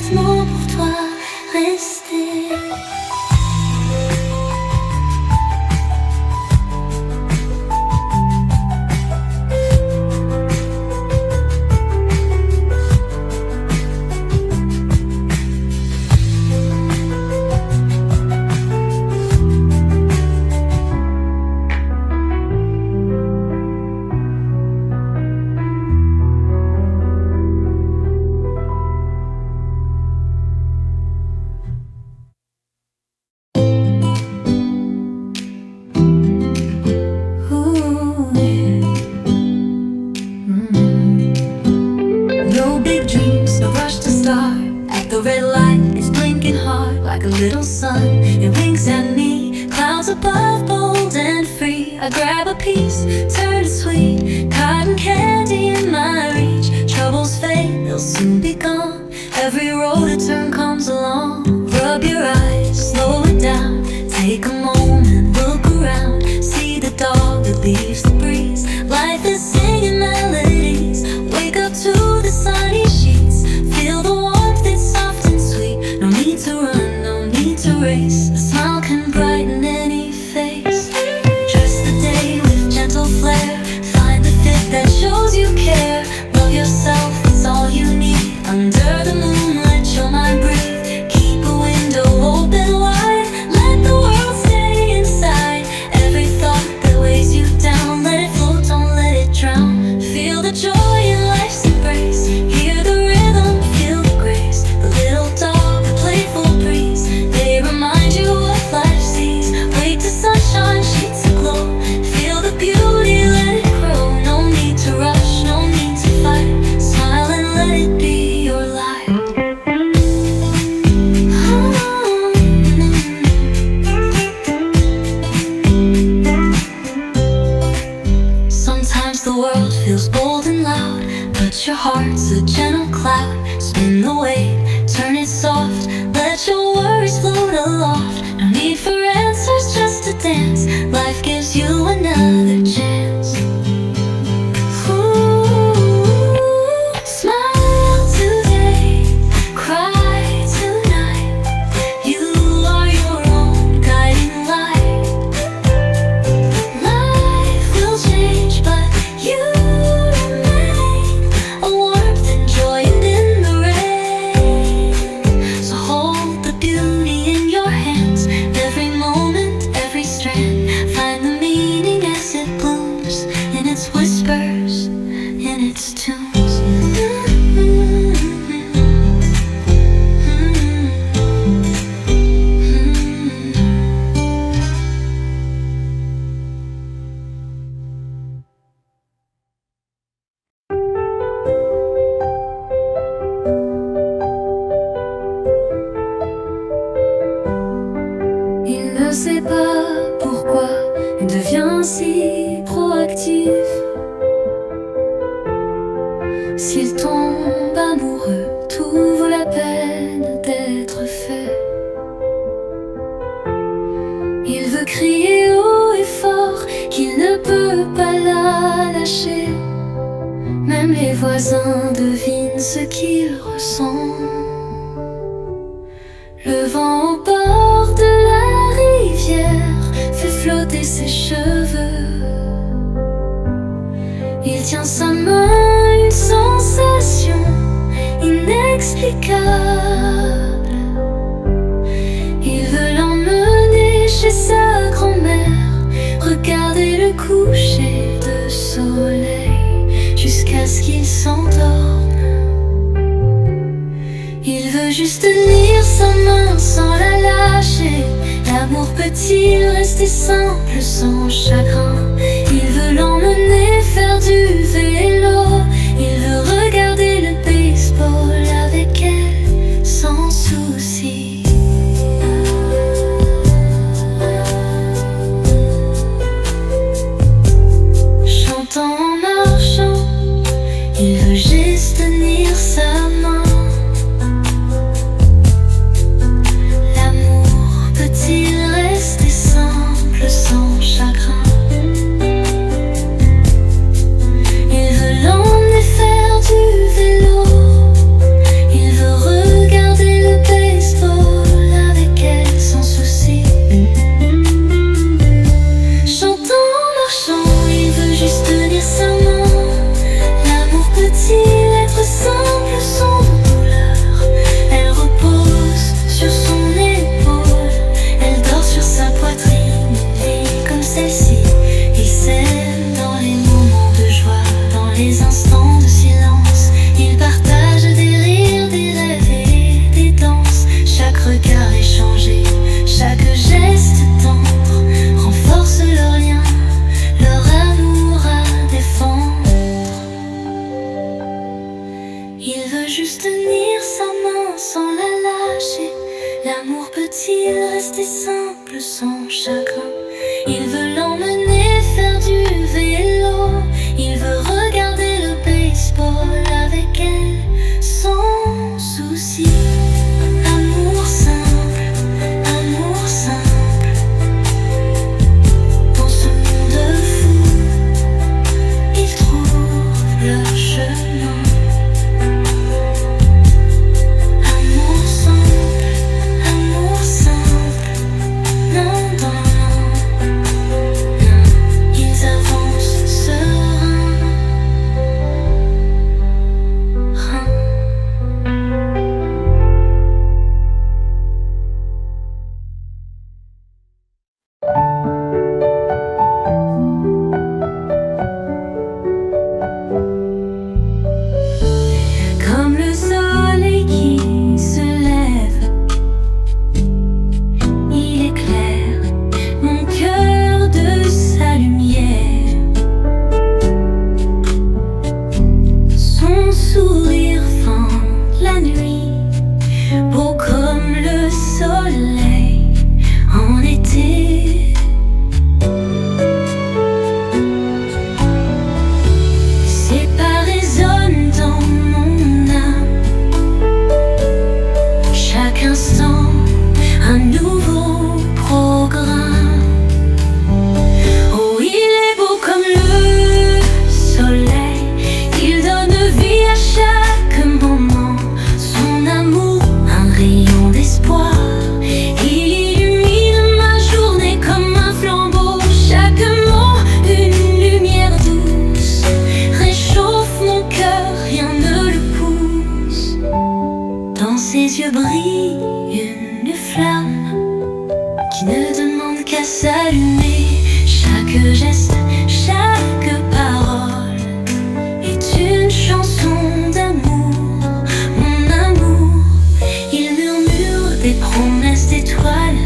vêtements pour toi rester. No big dreams, no rush to start. At the red light, it's blinking hard like a little sun. It winks at me, clouds above, bold and free. I grab a piece, turn it sweet, cotton candy in my reach. Troubles fade, they'll soon be gone. Every road a turn comes along. Rub your eyes, slow it down. Take a moment, look around. See the dog that leaves the breeze. Life is singing melodies. Wake up to the sunny sheets. Feel the warmth, it's soft and sweet. No need to run, no need to race. A smile can brighten any face. Dress the day with gentle flair. Find the fit that shows you care. Love yourself, it's all you need. Under the moon, let your mind breathe. Keep a window open wide. Let the world stay inside. Every thought that weighs you down, let it float, don't let it drown. Feel the joy in life's embrace. Hear the rhythm, feel the grace. The little dog, the playful breeze. They remind you of life sees. Wake to sunshine, sheets aglow. Feel the beauty, let it grow. No need to rush, no need to fight. Smile and let it be your light. Sometimes the world feels bold and loud, but your heart's a gentle cloud. Spin the wave, turn it soft. Let your worries float aloft. No need for answers, just to dance. Life gives you another chance. Smile today, cry tonight. You are your own guiding light. Life will change, but you remain. A warmth and joy and in the rain. So hold the beauty in your hands. Every moment, every strand. Find the meaning as it blooms. In its whispers, in its tunes. Il ne sait pas pourquoi il devient si proactif. S'il tombe amoureux, tout vaut la peine d'être fait. Il veut crier haut et fort qu'il ne peut pas la lâcher. Même les voisins devinent ce qu'il ressent. Le vent au bord de la rivière fait flotter ses cheveux. Il tient sa main, une sensation inexplicable. Il veut l'emmener chez sa grand-mère, regarder le coucher de soleil jusqu'à ce qu'il s'endorme. Il veut juste tenir sa main sans la lâcher. L'amour peut-il rester simple sans chagrin? Il veut l'emmener faire du vélo. Il veut regarder le baseball avec elle sans souci. Chantant en marchant, il veut juste tenir sa main. Sans chagrin. Il veut peut-il rester simple sans chagrin? Il veut l'emmener faire du vélo, il veut regarder le baseball avec elle, sans souci. Amour simple, amour simple. Dans ce monde fou, ils trouvent leur chemin. Amour simple, non, non, non, non. Ils avancent sereins. Comme le soleil qui se lève, il éclaire mon cœur de sa lumière. Son sourire fend la nuit, beau comme le soleil en été. Ses pas résonnent dans mon âme, chaque instant un nouveau programme. Oh, il est beau comme le soleil, il donne vie à chaque moment. Son amour, un rayon d'espoir, il illumine ma journée comme un flambeau. Chaque mot, une lumière douce, réchauffe mon cœur, rien ne le pousse. Dans ses yeux brille une flamme qui ne demande qu'à s'allumer. Chaque geste, chaque parole est une chanson d'amour. Mon amour, il murmure des promesses d'étoiles,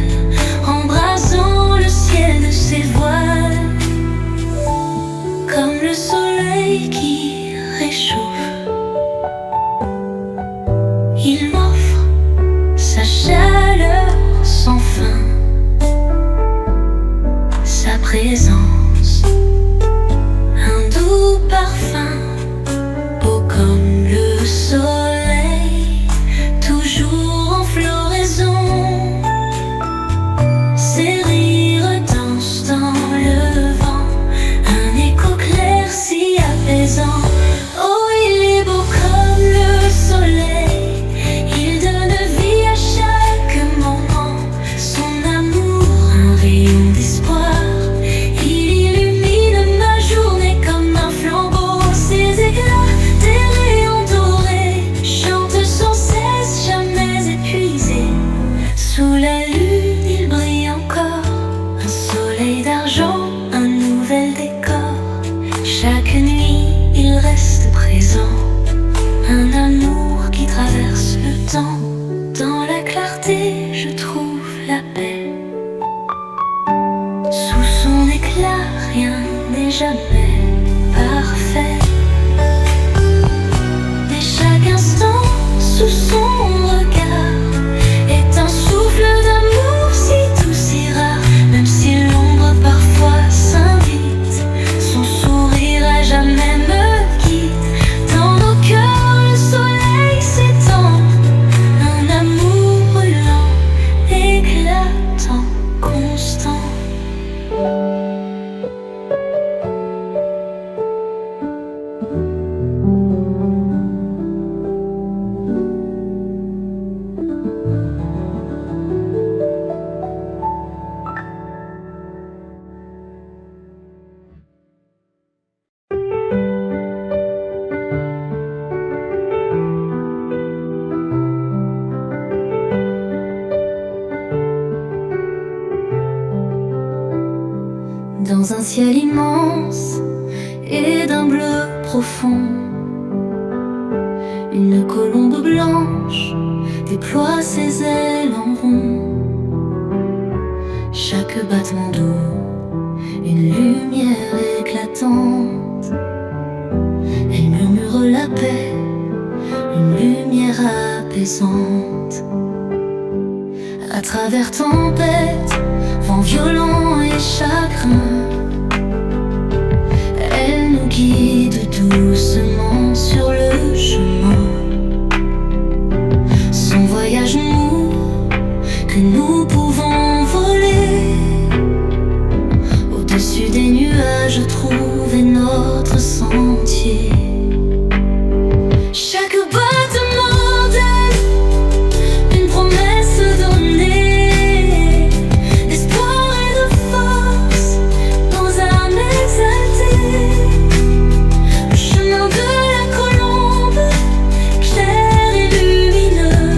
embrasant le ciel de ses voiles. Comme le soleil qui réchauffe, il m'offre sa chaleur sans fin, sa présence, un doux parfum, beau comme le soleil, toujours en floraison. Ses rires dansent dans le vent, un écho clair si apaisant. Oh, il est beau comme le soleil, il donne vie à chaque moment. Son amour, un rayon d'espoir, il illumine ma journée comme un flambeau. Ses éclats, des rayons dorés, chantent sans cesse, jamais épuisés. Sous la lune, il brille encore, un soleil d'argent, un nouvel décor. Chaque nuit, il reste présent, un amour qui traverse le temps. Dans la clarté, je trouve la paix. Sous son éclat, rien n'est jamais parfait. Mais chaque instant, sous son regard, est un souffle d'amour si doux, si rare. Même si l'ombre parfois s'invite, son sourire à jamais me guide. Dans nos cœurs, le soleil s'étend, un amour brûlant, éclatant, constant. Dans un ciel immense et d'un bleu profond, une colombe blanche déploie ses ailes en rond. Chaque battement doux, une lumière éclatante. Elle murmure la paix, une lumière apaisante. À travers tempêtes, vents violents et chagrins, elle nous guide doucement sur le chemin. Son voyage nous, que nous pouvons voler au-dessus des nuages, trouver notre sentier. Chaque battement d'elle, une promesse donnée, d'espoir et de force, nos âmes exaltées. Le chemin de la colombe, clair et lumineux.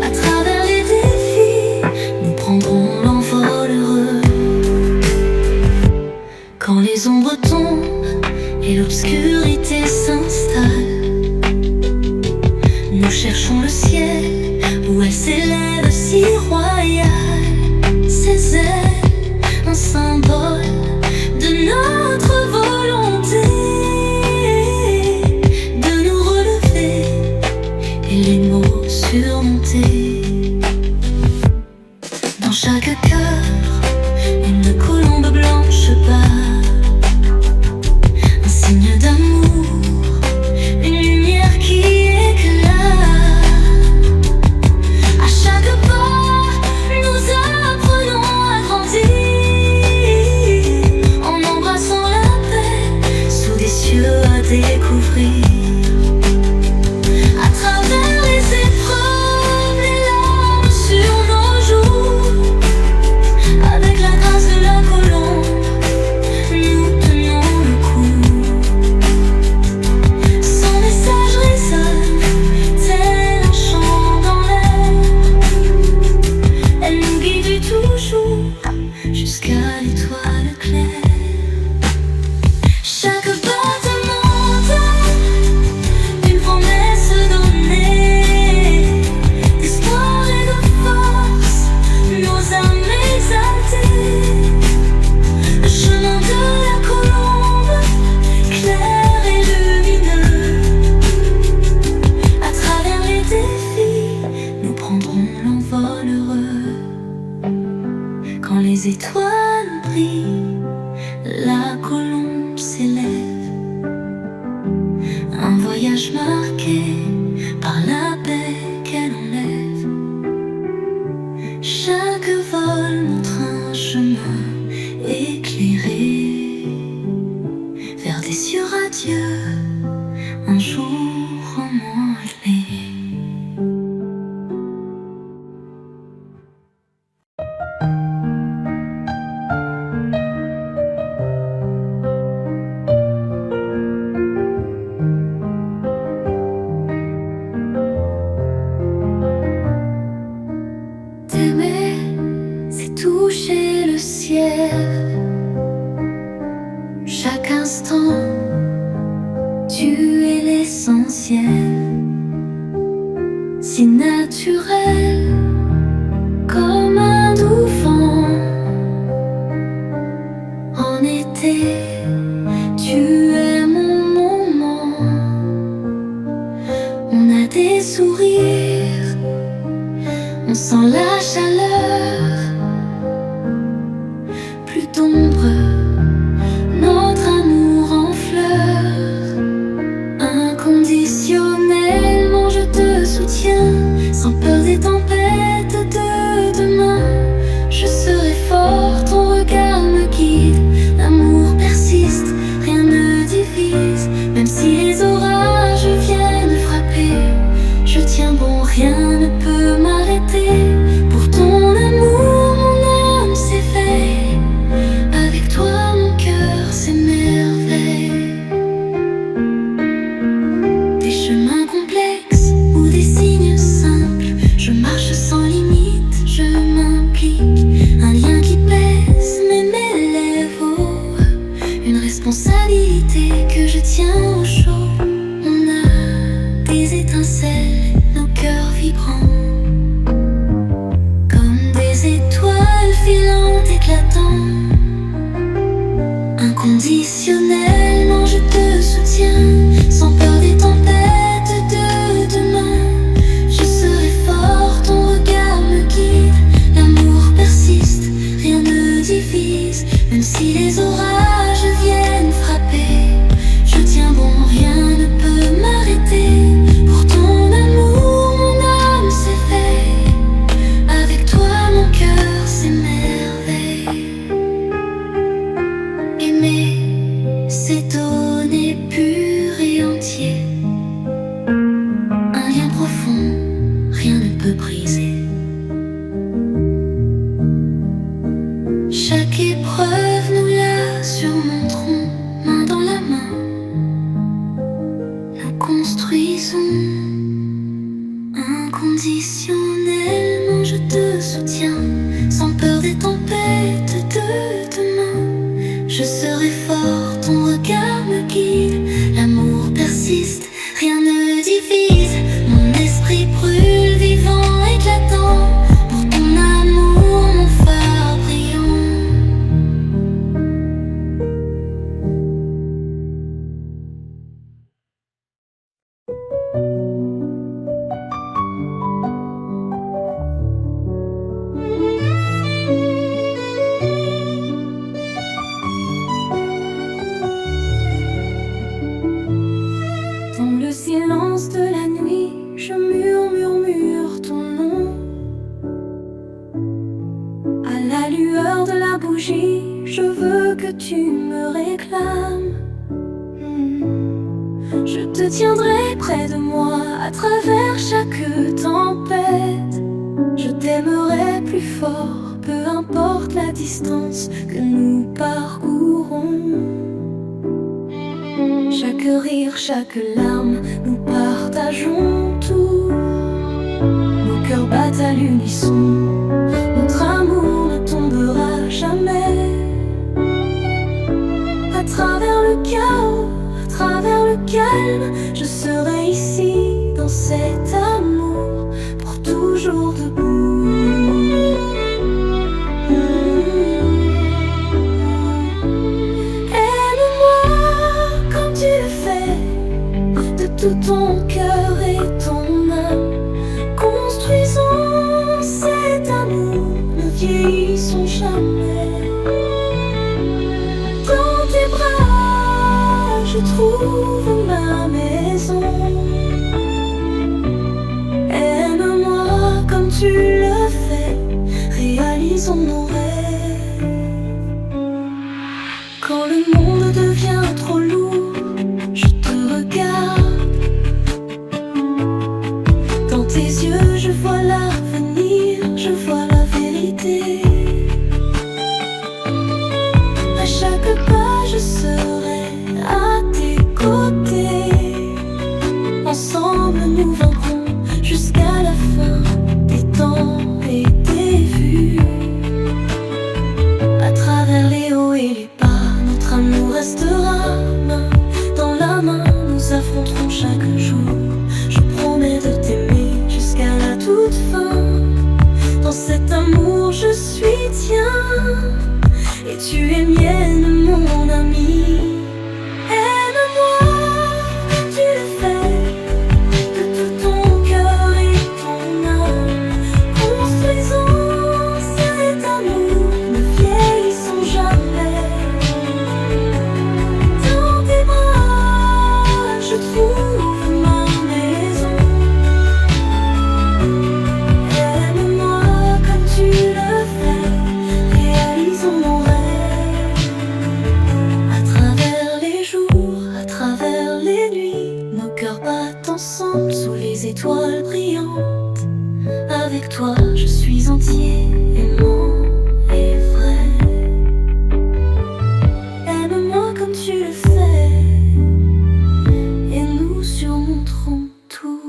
À travers les défis, nous prendrons l'envol heureux. Quand les ombres tombent et l'obscurité s'installe, nous cherchons le ciel où elle s'élève si royale. Ses ailes, un symbole de notre volonté de nous relever et les maux surmonter. Dans chaque cœur, une colombe blanche bat, un signe d'amour, une lumière qui éclate. À chaque pas, nous apprenons à grandir, en embrassant la paix, sous des cieux à découvrir. À travers les épreuves, les larmes sur nos joues, avec la grâce de la colombe, nous tenons le coup. Son message résonne tel un chant dans l'air. Elle nous guide toujours jusqu'à l'étoile claire. Chaque battement d'âme, une promesse donnée, d'espoir et de force, nos âmes exaltées. Le chemin de la colombe, clair et lumineux. À travers les défis, nous prendrons l'envol heureux. Quand les étoiles brillent, la colombe s'élève. Un voyage marqué par la paix qu'elle enlève. Chaque vol montre un chemin éclairé vers des cieux radieux, un jour emmenlé. T'aimer, c'est toucher le ciel. Chaque instant, tu es l'essentiel. Si naturel, comme un doux vent. En été, tu es mon moment. On a des sourires, on sent la chaleur. Plus d'ombre, notre amour en fleurs. Inconditionnellement, je te soutiens, sans peur des tempêtes de demain. Je serai fort, ton regard me guide. L'amour persiste, rien ne divise. Même si les orages viennent frapper, je tiens bon, rien ne peut m'arrêter. Pour ton Inconditionnellement je te soutiens, sans peur des tempêtes de demain. Je serai fort, ton regard me guide. L'amour persiste, rien ne divise. Mon esprit brûle, vivant, éclatant. Pour ton amour, mon phare brillant. Dans le silence de la nuit, je murmure ton nom. À la lueur de la bougie, je veux que tu me réclames. Je te tiendrai près de moi à travers chaque tempête. Je t'aimerai plus fort, peu importe la distance que nous parcourons. Chaque rire, chaque larme, nous partageons tout. Nos cœurs battent à l'unisson. Notre amour ne tombera jamais. À travers le chaos, à travers le calme, je serai ici dans cet amour pour toujours debout. Tout ton cœur et ton âme, construisons cet amour, ne vieillissons jamais. Dans tes bras, je trouve ma maison. Aime-moi comme tu le fais, réalisons nos rêves. Quand le monde devient trop lourd, je te regarde. Dans tes yeux, je vois l'avenir, je vois la vérité. À chaque pas, je serai à tes côtés. Ensemble, nous vaincrons jusqu'à la fin des temps et des vues. À travers les hauts et les bas, notre amour restera main dans la main. Nous affronterons chaque jour. Je promets de t'aimer jusqu'à la toute fin. Dans cet amour je suis tien, et tu es mienne, mon ami. Aime-moi comme tu le fais, de tout ton cœur et ton âme. Construisons cet amour, ne vieillissons jamais. Dans tes bras, je trouve ma maison. Tu le fais, réalisons nos rêves. À travers les jours, à travers les nuits, nos cœurs battent ensemble sous les étoiles brillantes. Avec toi, je suis entier, aimant et vrai. Aime-moi comme tu le fais, et nous surmonterons tout.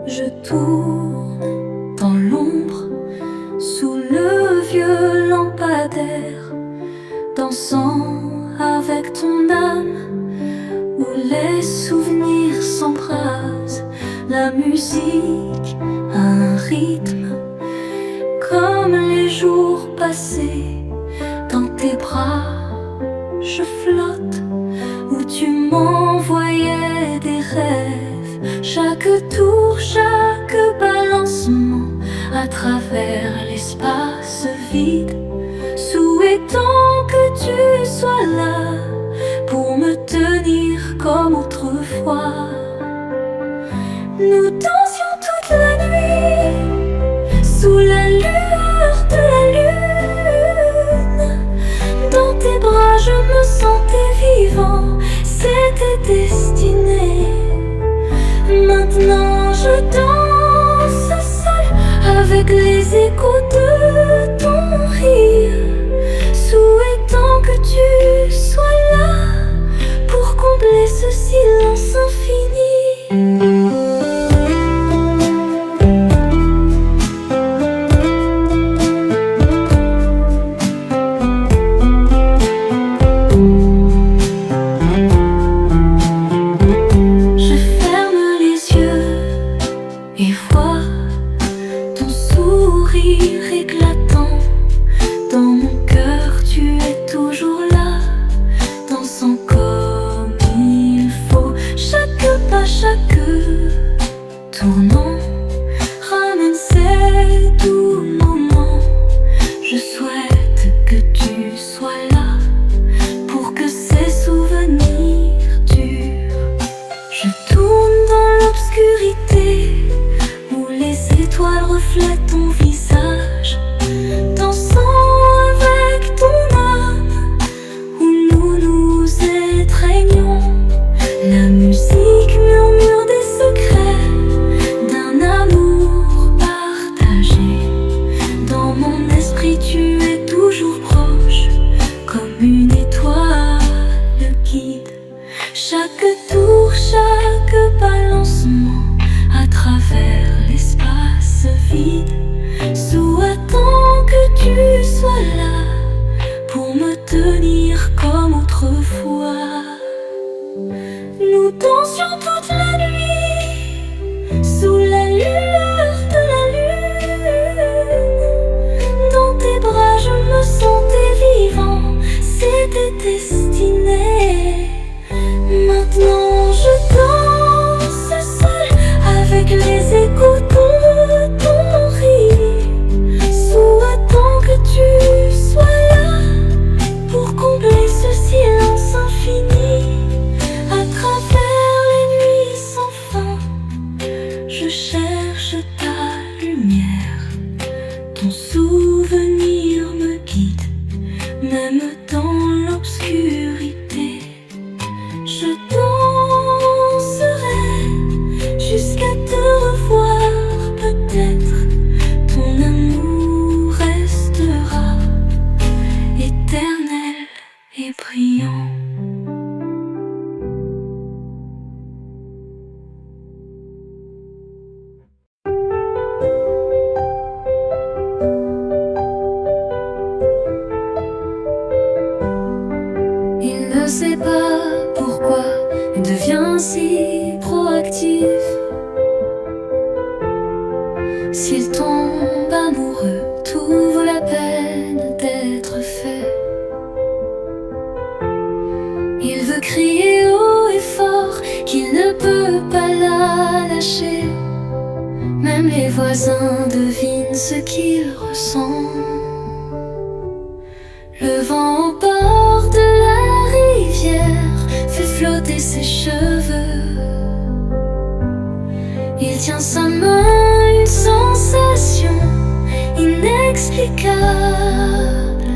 Je tourne dans l'ombre, sous le vieux lampadaire, dansant avec ton âme, où les souvenirs s'embrasent. La musique a un rythme, comme les jours passés. Dans tes bras, je flotte, où tu m'envoyais des rêves. Chaque tour, chaque balancement, à travers l'espace vide, souhaitant que tu sois là pour me tenir comme autrefois. Nous dansions toute la nuit sous la lueur de la lune. me sentais vivant, c'était destiné. Maintenant je danse seul avec les échos de ton rire, souhaitant que tu sois là pour combler ce silence infini. À travers les nuits sans fin, je cherche ta lumière, ton souvenir me guide, même dans l'obscurité. Je danserai jusqu'à te revoir, peut-être ton amour restera éternel et brillant. Il ne sait pas pourquoi il devient si proactif. S'il tombe amoureux, tout vaut la peine d'être fait. Il veut crier haut et fort qu'il ne peut pas la lâcher. Même les voisins devinent ce qu'il ressent. Le vent au bord de la rivière fait flotter ses cheveux. Il tient sa main, une sensation inexplicable.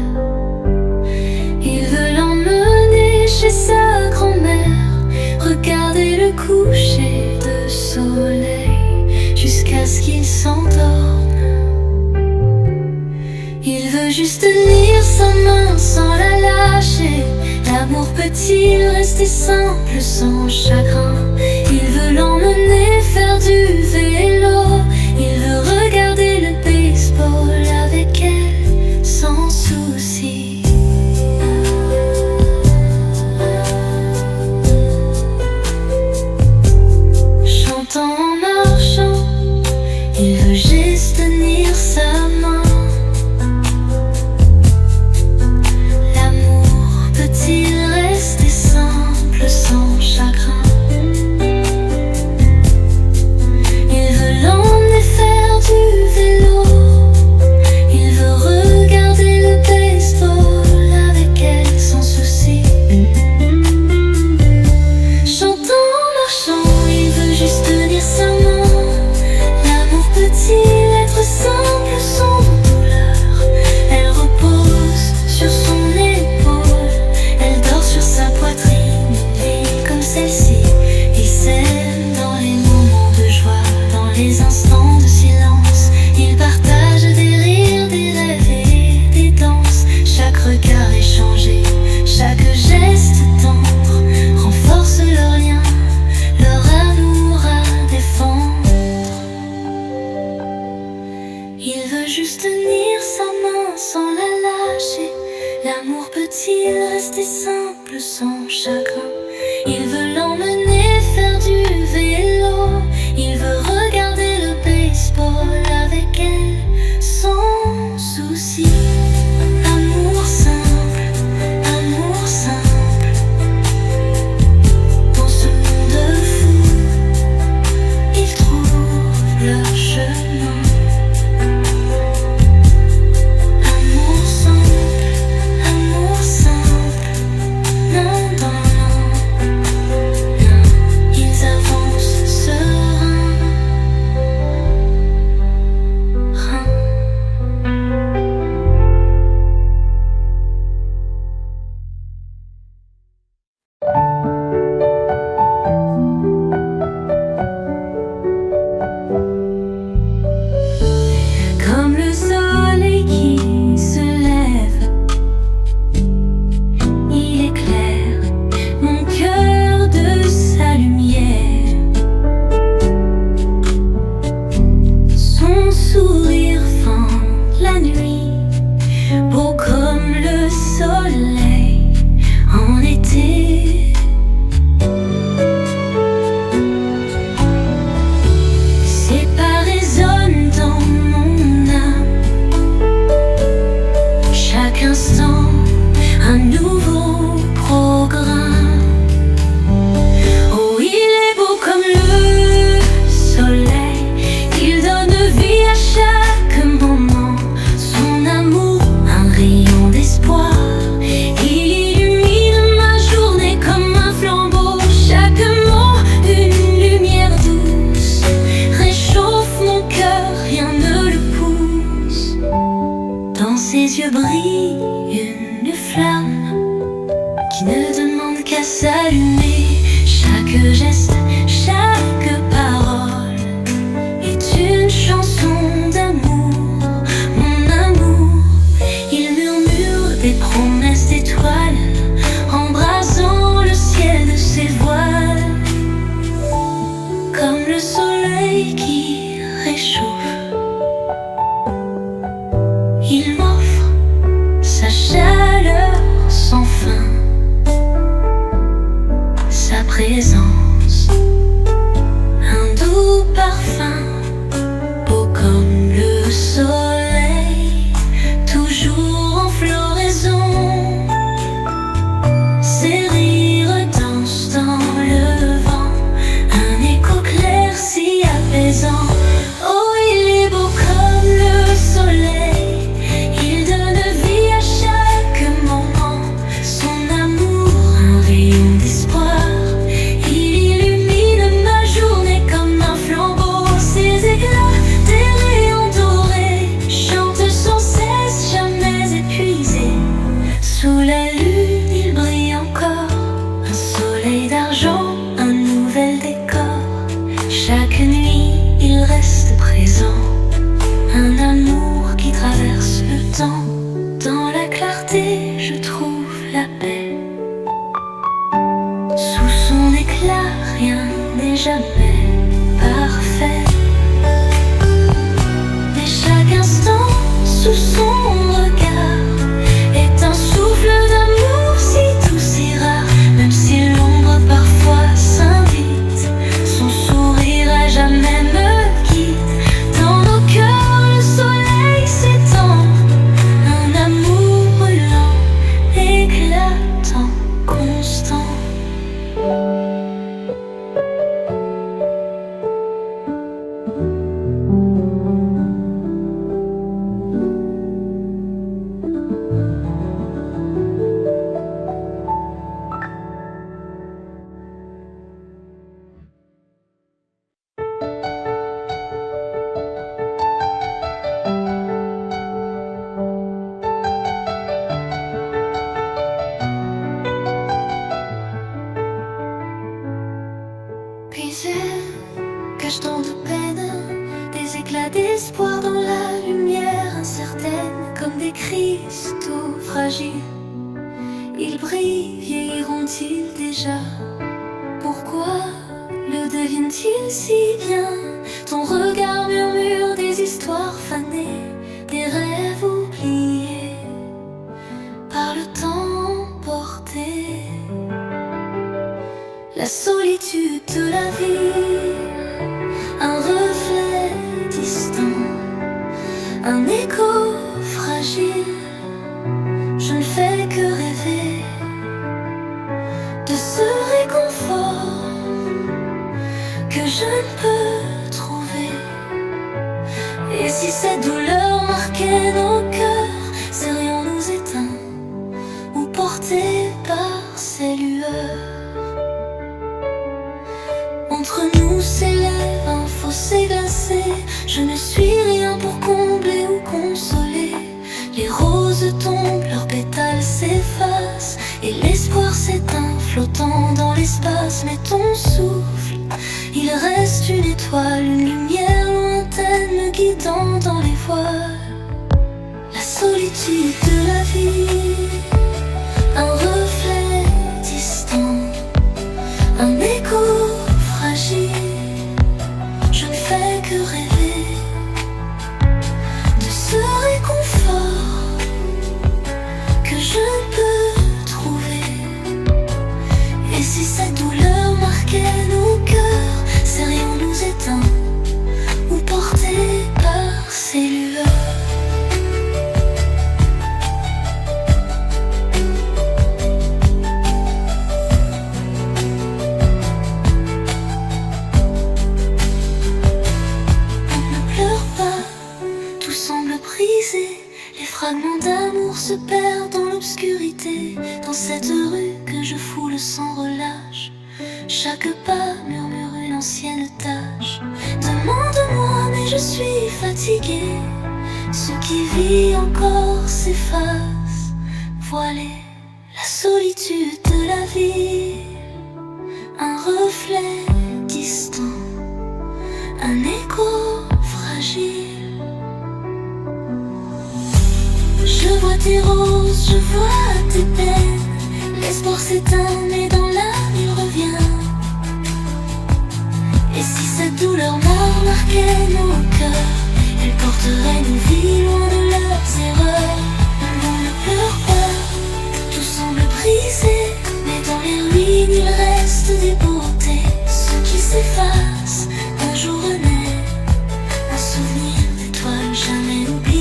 Il veut l'emmener chez sa grand-mère, regarder le coucher de soleil jusqu'à ce qu'il s'endorme. Il veut juste tenir sa main sans la lâcher. L'amour peut-il rester simple sans chagrin? Il veut l'emmener faire du vélo. Il veut regarder le baseball avec elle sans souci. Chantant en marchant, il veut juste tenir sa main. Peut-il rester simple sans chagrin? Il veut l'emmener faire du vélo. Il veut regarder le baseball avec elle sans souci. Chantant en marchant, il veut juste tenir sa main. L'amour peut-il être simple sans douleur? Elle repose sur son celle-ci. Il s'aime dans les moments de joie, dans les instants de silence. Ils partagent des rires, des rêves et des danses. Chaque regard échangé, chaque geste tendre renforce leur lien, leur amour à défendre. Il veut juste tenir sa main sans la lâcher. L'amour peut-il rester simple sans chagrin? Il veut l'emmener faire du vélo. Il veut regarder le baseball avec elle sans souci. Amour simple, amour simple. Dans ce monde fou, ils trouvent leur chemin. Amour simple, non, non, non. Dans ses yeux brille une flamme qui ne demande qu'à s'allumer. Chaque geste, chaque parole est une chanson d'amour. Mon amour, il murmure des promesses d'étoiles, embrasant le ciel de ses voiles. Comme le soleil qui réchauffe, il m'offre sa chaleur sans fin, sa présence, un doux parfum, beau comme le soleil, toujours en floraison. Ses rires dansent dans le vent, un écho clair si apaisant. Oh, il est beau comme le soleil, il donne vie à chaque moment. Son amour, un rayon d'espoir, il illumine ma journée comme un flambeau. Ses éclats, des rayons dorés, chantent sans cesse, jamais épuisés. Sous la lune, il brille encore, un soleil d'argent, un nouvel décor. Chaque nuit, il reste présent, un amour qui traverse le temps. Dans la clarté, je trouve la paix. Sous son éclat, rien n'est jamais parfait. Mais chaque instant, sous son regard, est un souffle d'amour si doux, si rare. Même si l'ombre parfois s'invite, son sourire à jamais me guide. Dans nos cœurs, le soleil s'étend, un amour brûlant, éclatant, constant. Puis elle cache tant de peine, des éclats d'espoir dans la lumière incertaine, comme des cristaux fragiles. Ils brillent, vieilliront-ils déjà? Pourquoi le deviennent-ils si bien? Ton regard murmure des histoires fanées, des rêves oubliés, par le temps emportés. La solitude de la vie, un reflet distant, un écho fragile. Je ne fais que rêver de ce réconfort que je ne peux trouver. Et si cette douleur marquait nos cœurs, serions-nous éteints ou portés par ces lueurs? Entre nous s'élève un fossé glacé. Je ne suis rien pour combler ou consoler. Les roses tombent, leurs pétales s'effacent, et l'espoir s'éteint, flottant dans l'espace. Mais ton souffle, il reste une étoile, une lumière lointaine me guidant dans les voiles. La solitude de la vie, un reflet distant, un écho fragile. Je ne fais que rêver de ce réconfort que je ne peux trouver. Et si cette douleur marquait nos cœurs, serions-nous éteints ou portés par ces lueurs? Les fragments d'amour se perdent dans l'obscurité, dans cette rue que je foule sans relâche. Chaque pas murmure une ancienne tâche. Demande-moi, mais je suis fatiguée. Ce qui vit encore s'efface, voilé, la solitude de la vie, un reflet distant, un écho fragile. Je vois tes roses, je vois tes peines, l'espoir s'éteint mais dans l'âme il revient. Et si cette douleur marquait nos cœurs, elle porterait nos vies loin de leurs erreurs. On ne pleure pas, tout semble brisé, mais dans les ruines il reste des beautés. Ce qui s'efface, un jour renaît, un souvenir d'étoiles jamais oubliées.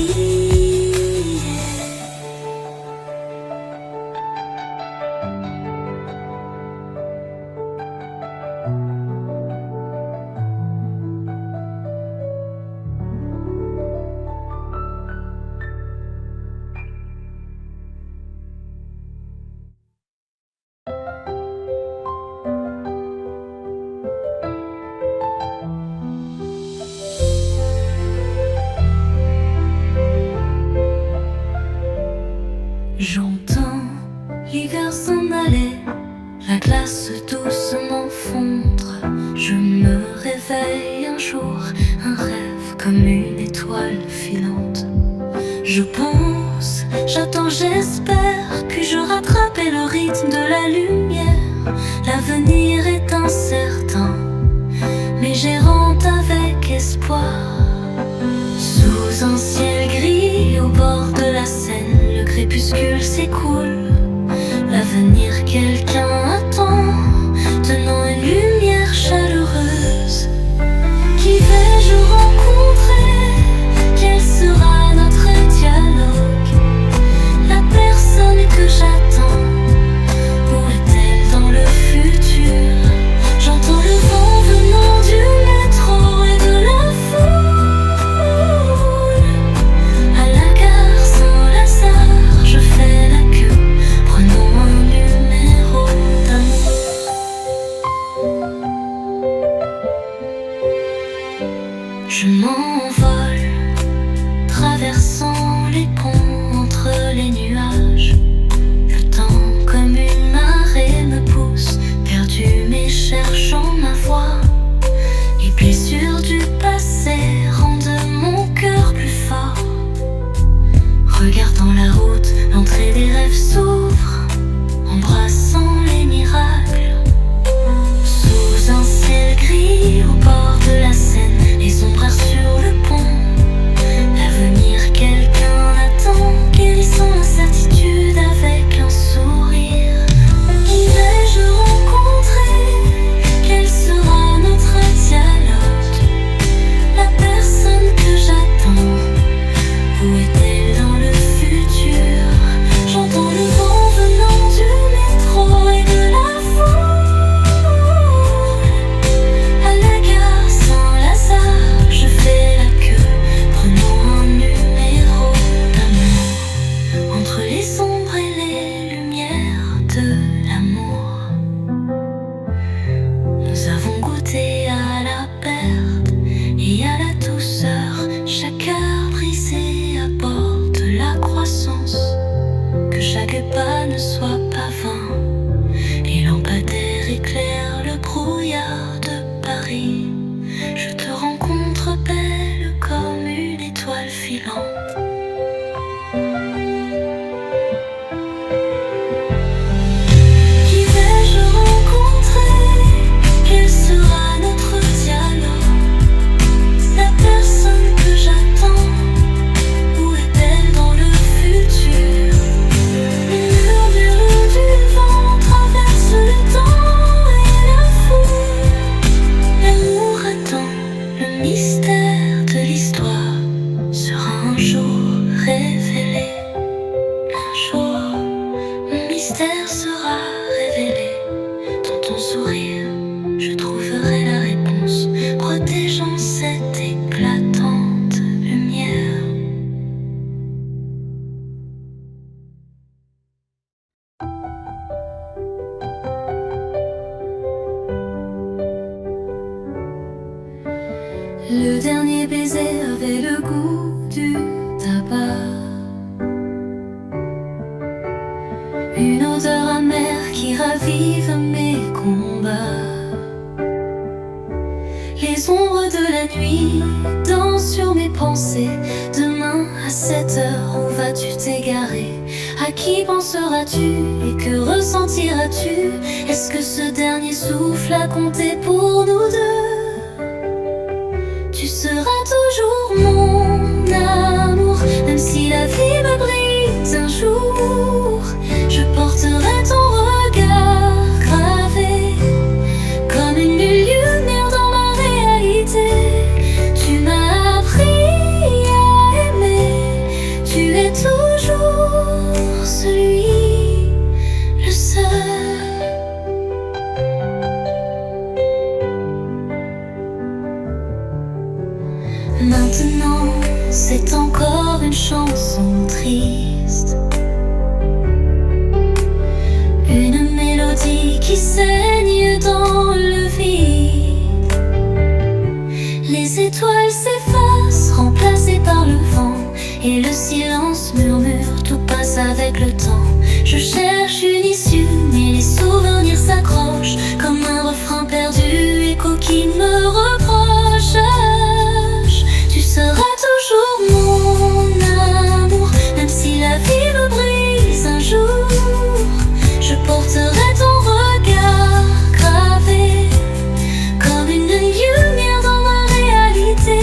J'entends l'hiver s'en aller, la glace doucement fondre. Je me réveille un jour, un rêve comme une étoile filante. Je pense, j'attends, j'espère, puis-je rattraper le rythme de la lumière. L'avenir est incertain, mais j'errante avec espoir. Sous un ciel gris au bord de la Seine, le crépuscule s'écoule. L'avenir quelqu'un attend, tenant une lumière chaleureuse. Qui vais-je rencontrer? Quel sera notre dialogue? La personne que j'attends, où est-elle dans le futur? J'entends le vent venant du métro et de la foule. À la gare Saint-Lazare, je fais la queue, prenons un numéro d'amour. Je m'envole, traversant les ponts entre les nuages. Le temps comme une marée me pousse, perdu mais cherchant ma voie. Les blessures du passé rendent mon cœur plus fort. Regardant la route, l'entrée des rêves s'ouvre, embrassant les miracles. Sous un ciel gris au bord de la Seine, les ombrages sur le pont. L'avenir quelqu'un attend, guérissant l'incertitude avec un sourire. Qui vais-je rencontrer? Quel sera notre dialogue? La personne que j'attends, où est-elle dans le futur? J'entends le vent venant du métro et de la foule. À la gare Saint-Lazare, je fais la queue, prenons un numéro d'amour. Entre les ombres et les lumières de l'amour, nous avons goûté à la perte et à la douceur. Chaque heure brisée apporte la croissance. Que chaque pas ne soit pas vain. Les lampadaires éclairent le brouillard de Paris. Je te rencontre belle comme une étoile filante. Qui vais-je rencontrer? Quel sera notre dialogue? La personne que j'attends, où est-elle dans le futur? Les murmures du ventre ravivent mes combats. Les ombres de la nuit dansent sur mes pensées. Demain à 7h, où vas-tu t'égarer? À qui penseras-tu et que ressentiras-tu? Est-ce que ce dernier souffle a compté pour nous deux? Tu seras toujours mon amour, même si la vie me brise un jour. Je porterai ton regard gravé comme une lumière dans ma réalité. Tu m'as appris à aimer, tu es toujours celui, le seul. Maintenant, c'est encore une chanson triste, une mélodie qui saigne dans le vide. Les étoiles s'effacent, remplacées par le vent, et le silence murmure, tout passe avec le temps. Je cherche une issue, mais les souvenirs s'accrochent comme un refrain perdu, écho qui me reproche. Tu seras toujours mon amour, même si la vie me brise un jour. Je porterai ton regard gravé comme une lumière dans ma réalité.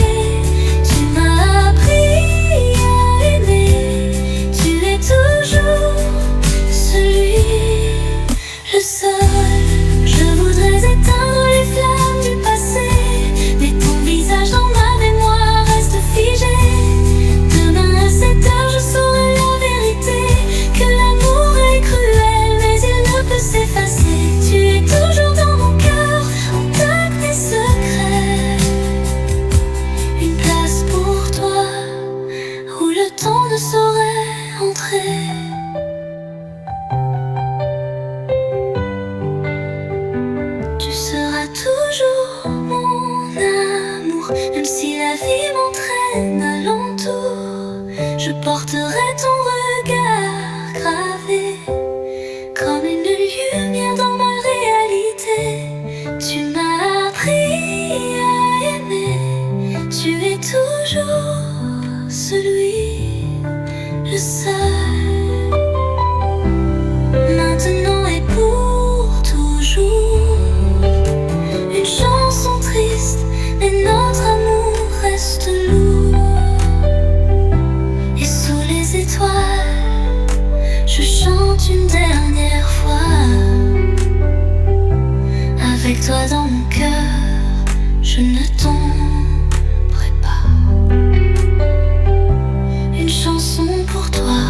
Tu m'as appris à aimer, tu es toujours celui, le seul. Je voudrais éteindre les flammes du passé, mais ton visage dans ma mémoire reste figé. Demain à 7h, je saurai la vérité, que l'amour est cruel, mais il ne peut s'effacer. Tu es toujours dans mon cœur, intact et secret. Une place pour toi, où le temps ne saurait entrer. Tu seras toujours mon amour, même si la vie m'entraîne alentour. Je porterai ton regard gravé comme une lumière dans ma réalité. Tu m'as appris à aimer, tu es toujours celui, le seul. Maintenant et pour toujours, une chanson triste, mais notre amour reste lourd. Et sous les étoiles, je chante une dernière fois. Avec toi dans mon cœur, je ne tomberai pas. Une chanson pour toi,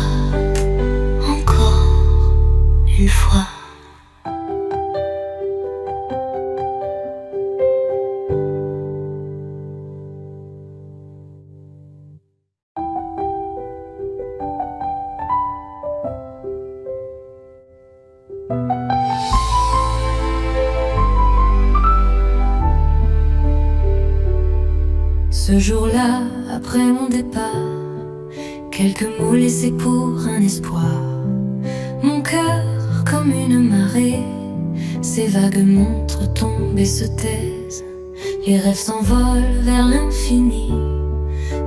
encore une fois. Ce jour-là, après mon départ, quelques mots laissés pour un espoir. Mon cœur, comme une marée, ces vagues montrent, tombent et se taisent. Les rêves s'envolent vers l'infini,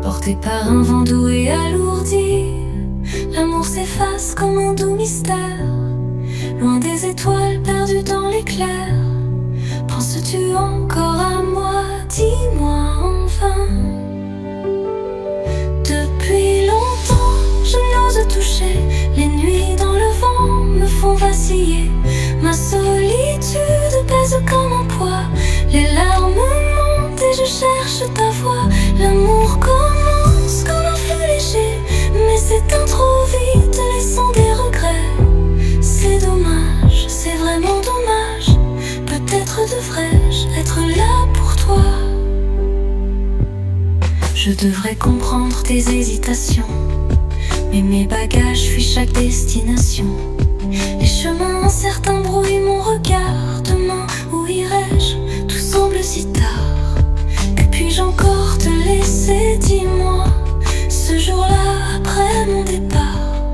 portés par un vent doux et alourdi. L'amour s'efface comme un doux mystère, loin des étoiles perdues dans l'éclair. Penses-tu encore à moi? Dis-moi enfin. Depuis longtemps, je n'ose toucher. Les nuits dans le vent me font vaciller. Ma solitude pèse comme un poids. Les larmes montent et je cherche ta voix. L'amour commence comme un feu léger, mais s'éteint trop vite, laissant des regrets. C'est dommage, c'est vraiment dommage. Peut-être devrais-je être là pour toi. Je devrais comprendre tes hésitations, mais mes bagages fuient chaque destination. Les chemins incertains brouillent mon regard. Demain, où irai-je? Tout semble si tard. Que puis-je encore te laisser? Dis-moi, ce jour-là après mon départ,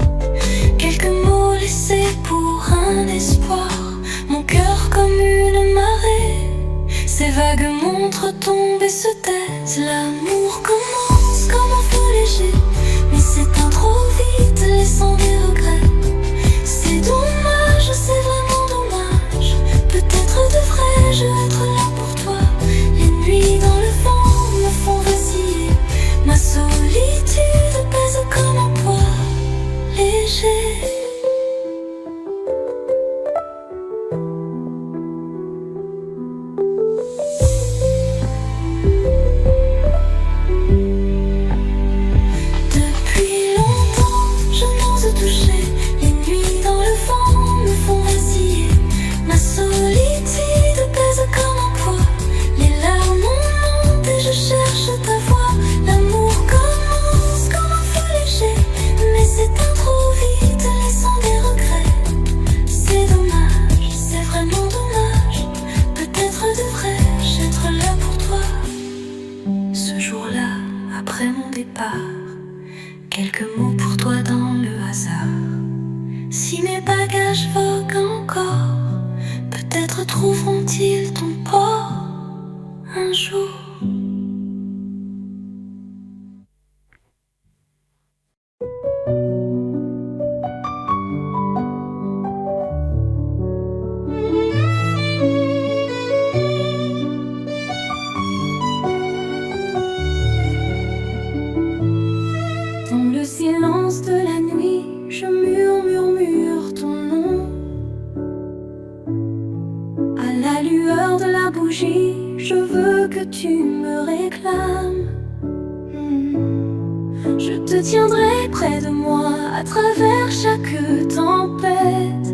quelques mots laissés pour un espoir. vagues montrent tomber se taise. L'amour commence comme un feu léger, mais s'éteint trop vite, laissant des regrets. C'est dommage, c'est vraiment dommage. Peut-être devrais-je être là pour toi. Les nuits dans le vent me font vaciller. Ma solitude pèse comme un poids léger. Après mon départ, quelques mots pour toi dans le hasard. Si mes bagages voguent encore, peut-être trouveront-ils ton port un jour. Dans le silence de la nuit, je murmure ton nom. À la lueur de la bougie, je veux que tu me réclames. Je te tiendrai près de moi à travers chaque tempête.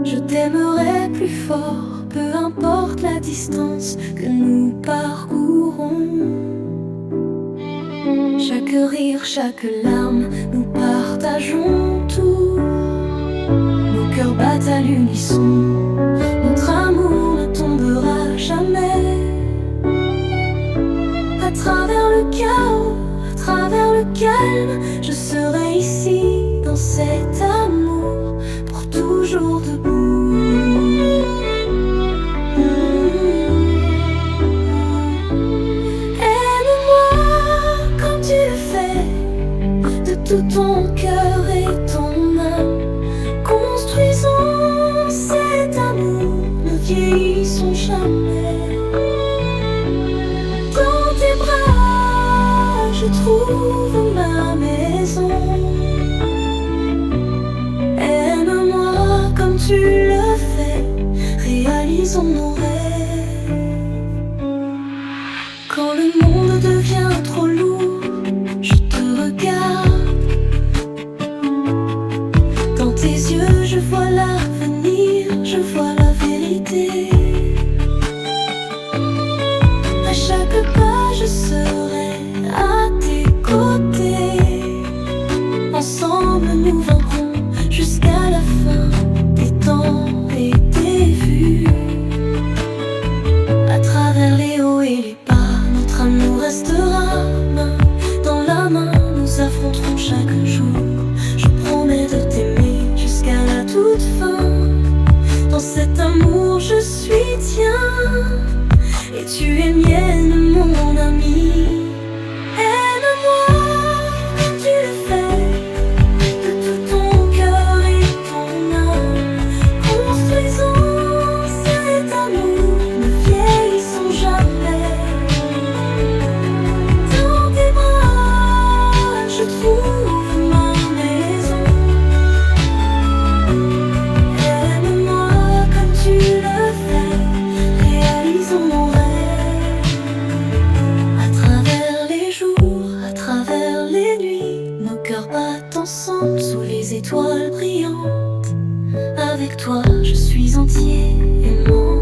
Je t'aimerai plus fort, peu importe la distance que nous parcourons. Chaque rire, chaque larme, nous partageons tout. Nos cœurs battent à l'unisson. Notre amour ne tombera jamais. À travers le chaos, à travers le calme, je serai ici dans cet amour pour toujours debout. Tout ton cœur et ton âme, construisons cet amour, ne vieillissons jamais. Dans tes bras, je trouve ma maison. Aime-moi comme tu le fais, réalisons nos rêves. Quand le monde devient trop lourd, je te regarde. Dans tes yeux, je vois l'avenir, je vois la vérité. À chaque pas, je serai à tes côtés. Ensemble, nous vaincrons jusqu'à la fin des temps et des vues. À travers les hauts et les bas, notre amour restera main dans la main. Nous affronterons chaque jour. Je promets de t'aimer jusqu'à la toute fin. Dans cet amour je suis tien, et tu es mienne, mon ami. Aime-moi comme tu le fais, de tout ton cœur et ton âme. Construisons cet amour, ne vieillissons jamais. Dans tes bras, je trouve ma maison. Ensemble sous les étoiles brillantes. Avec toi je suis entier, aimant.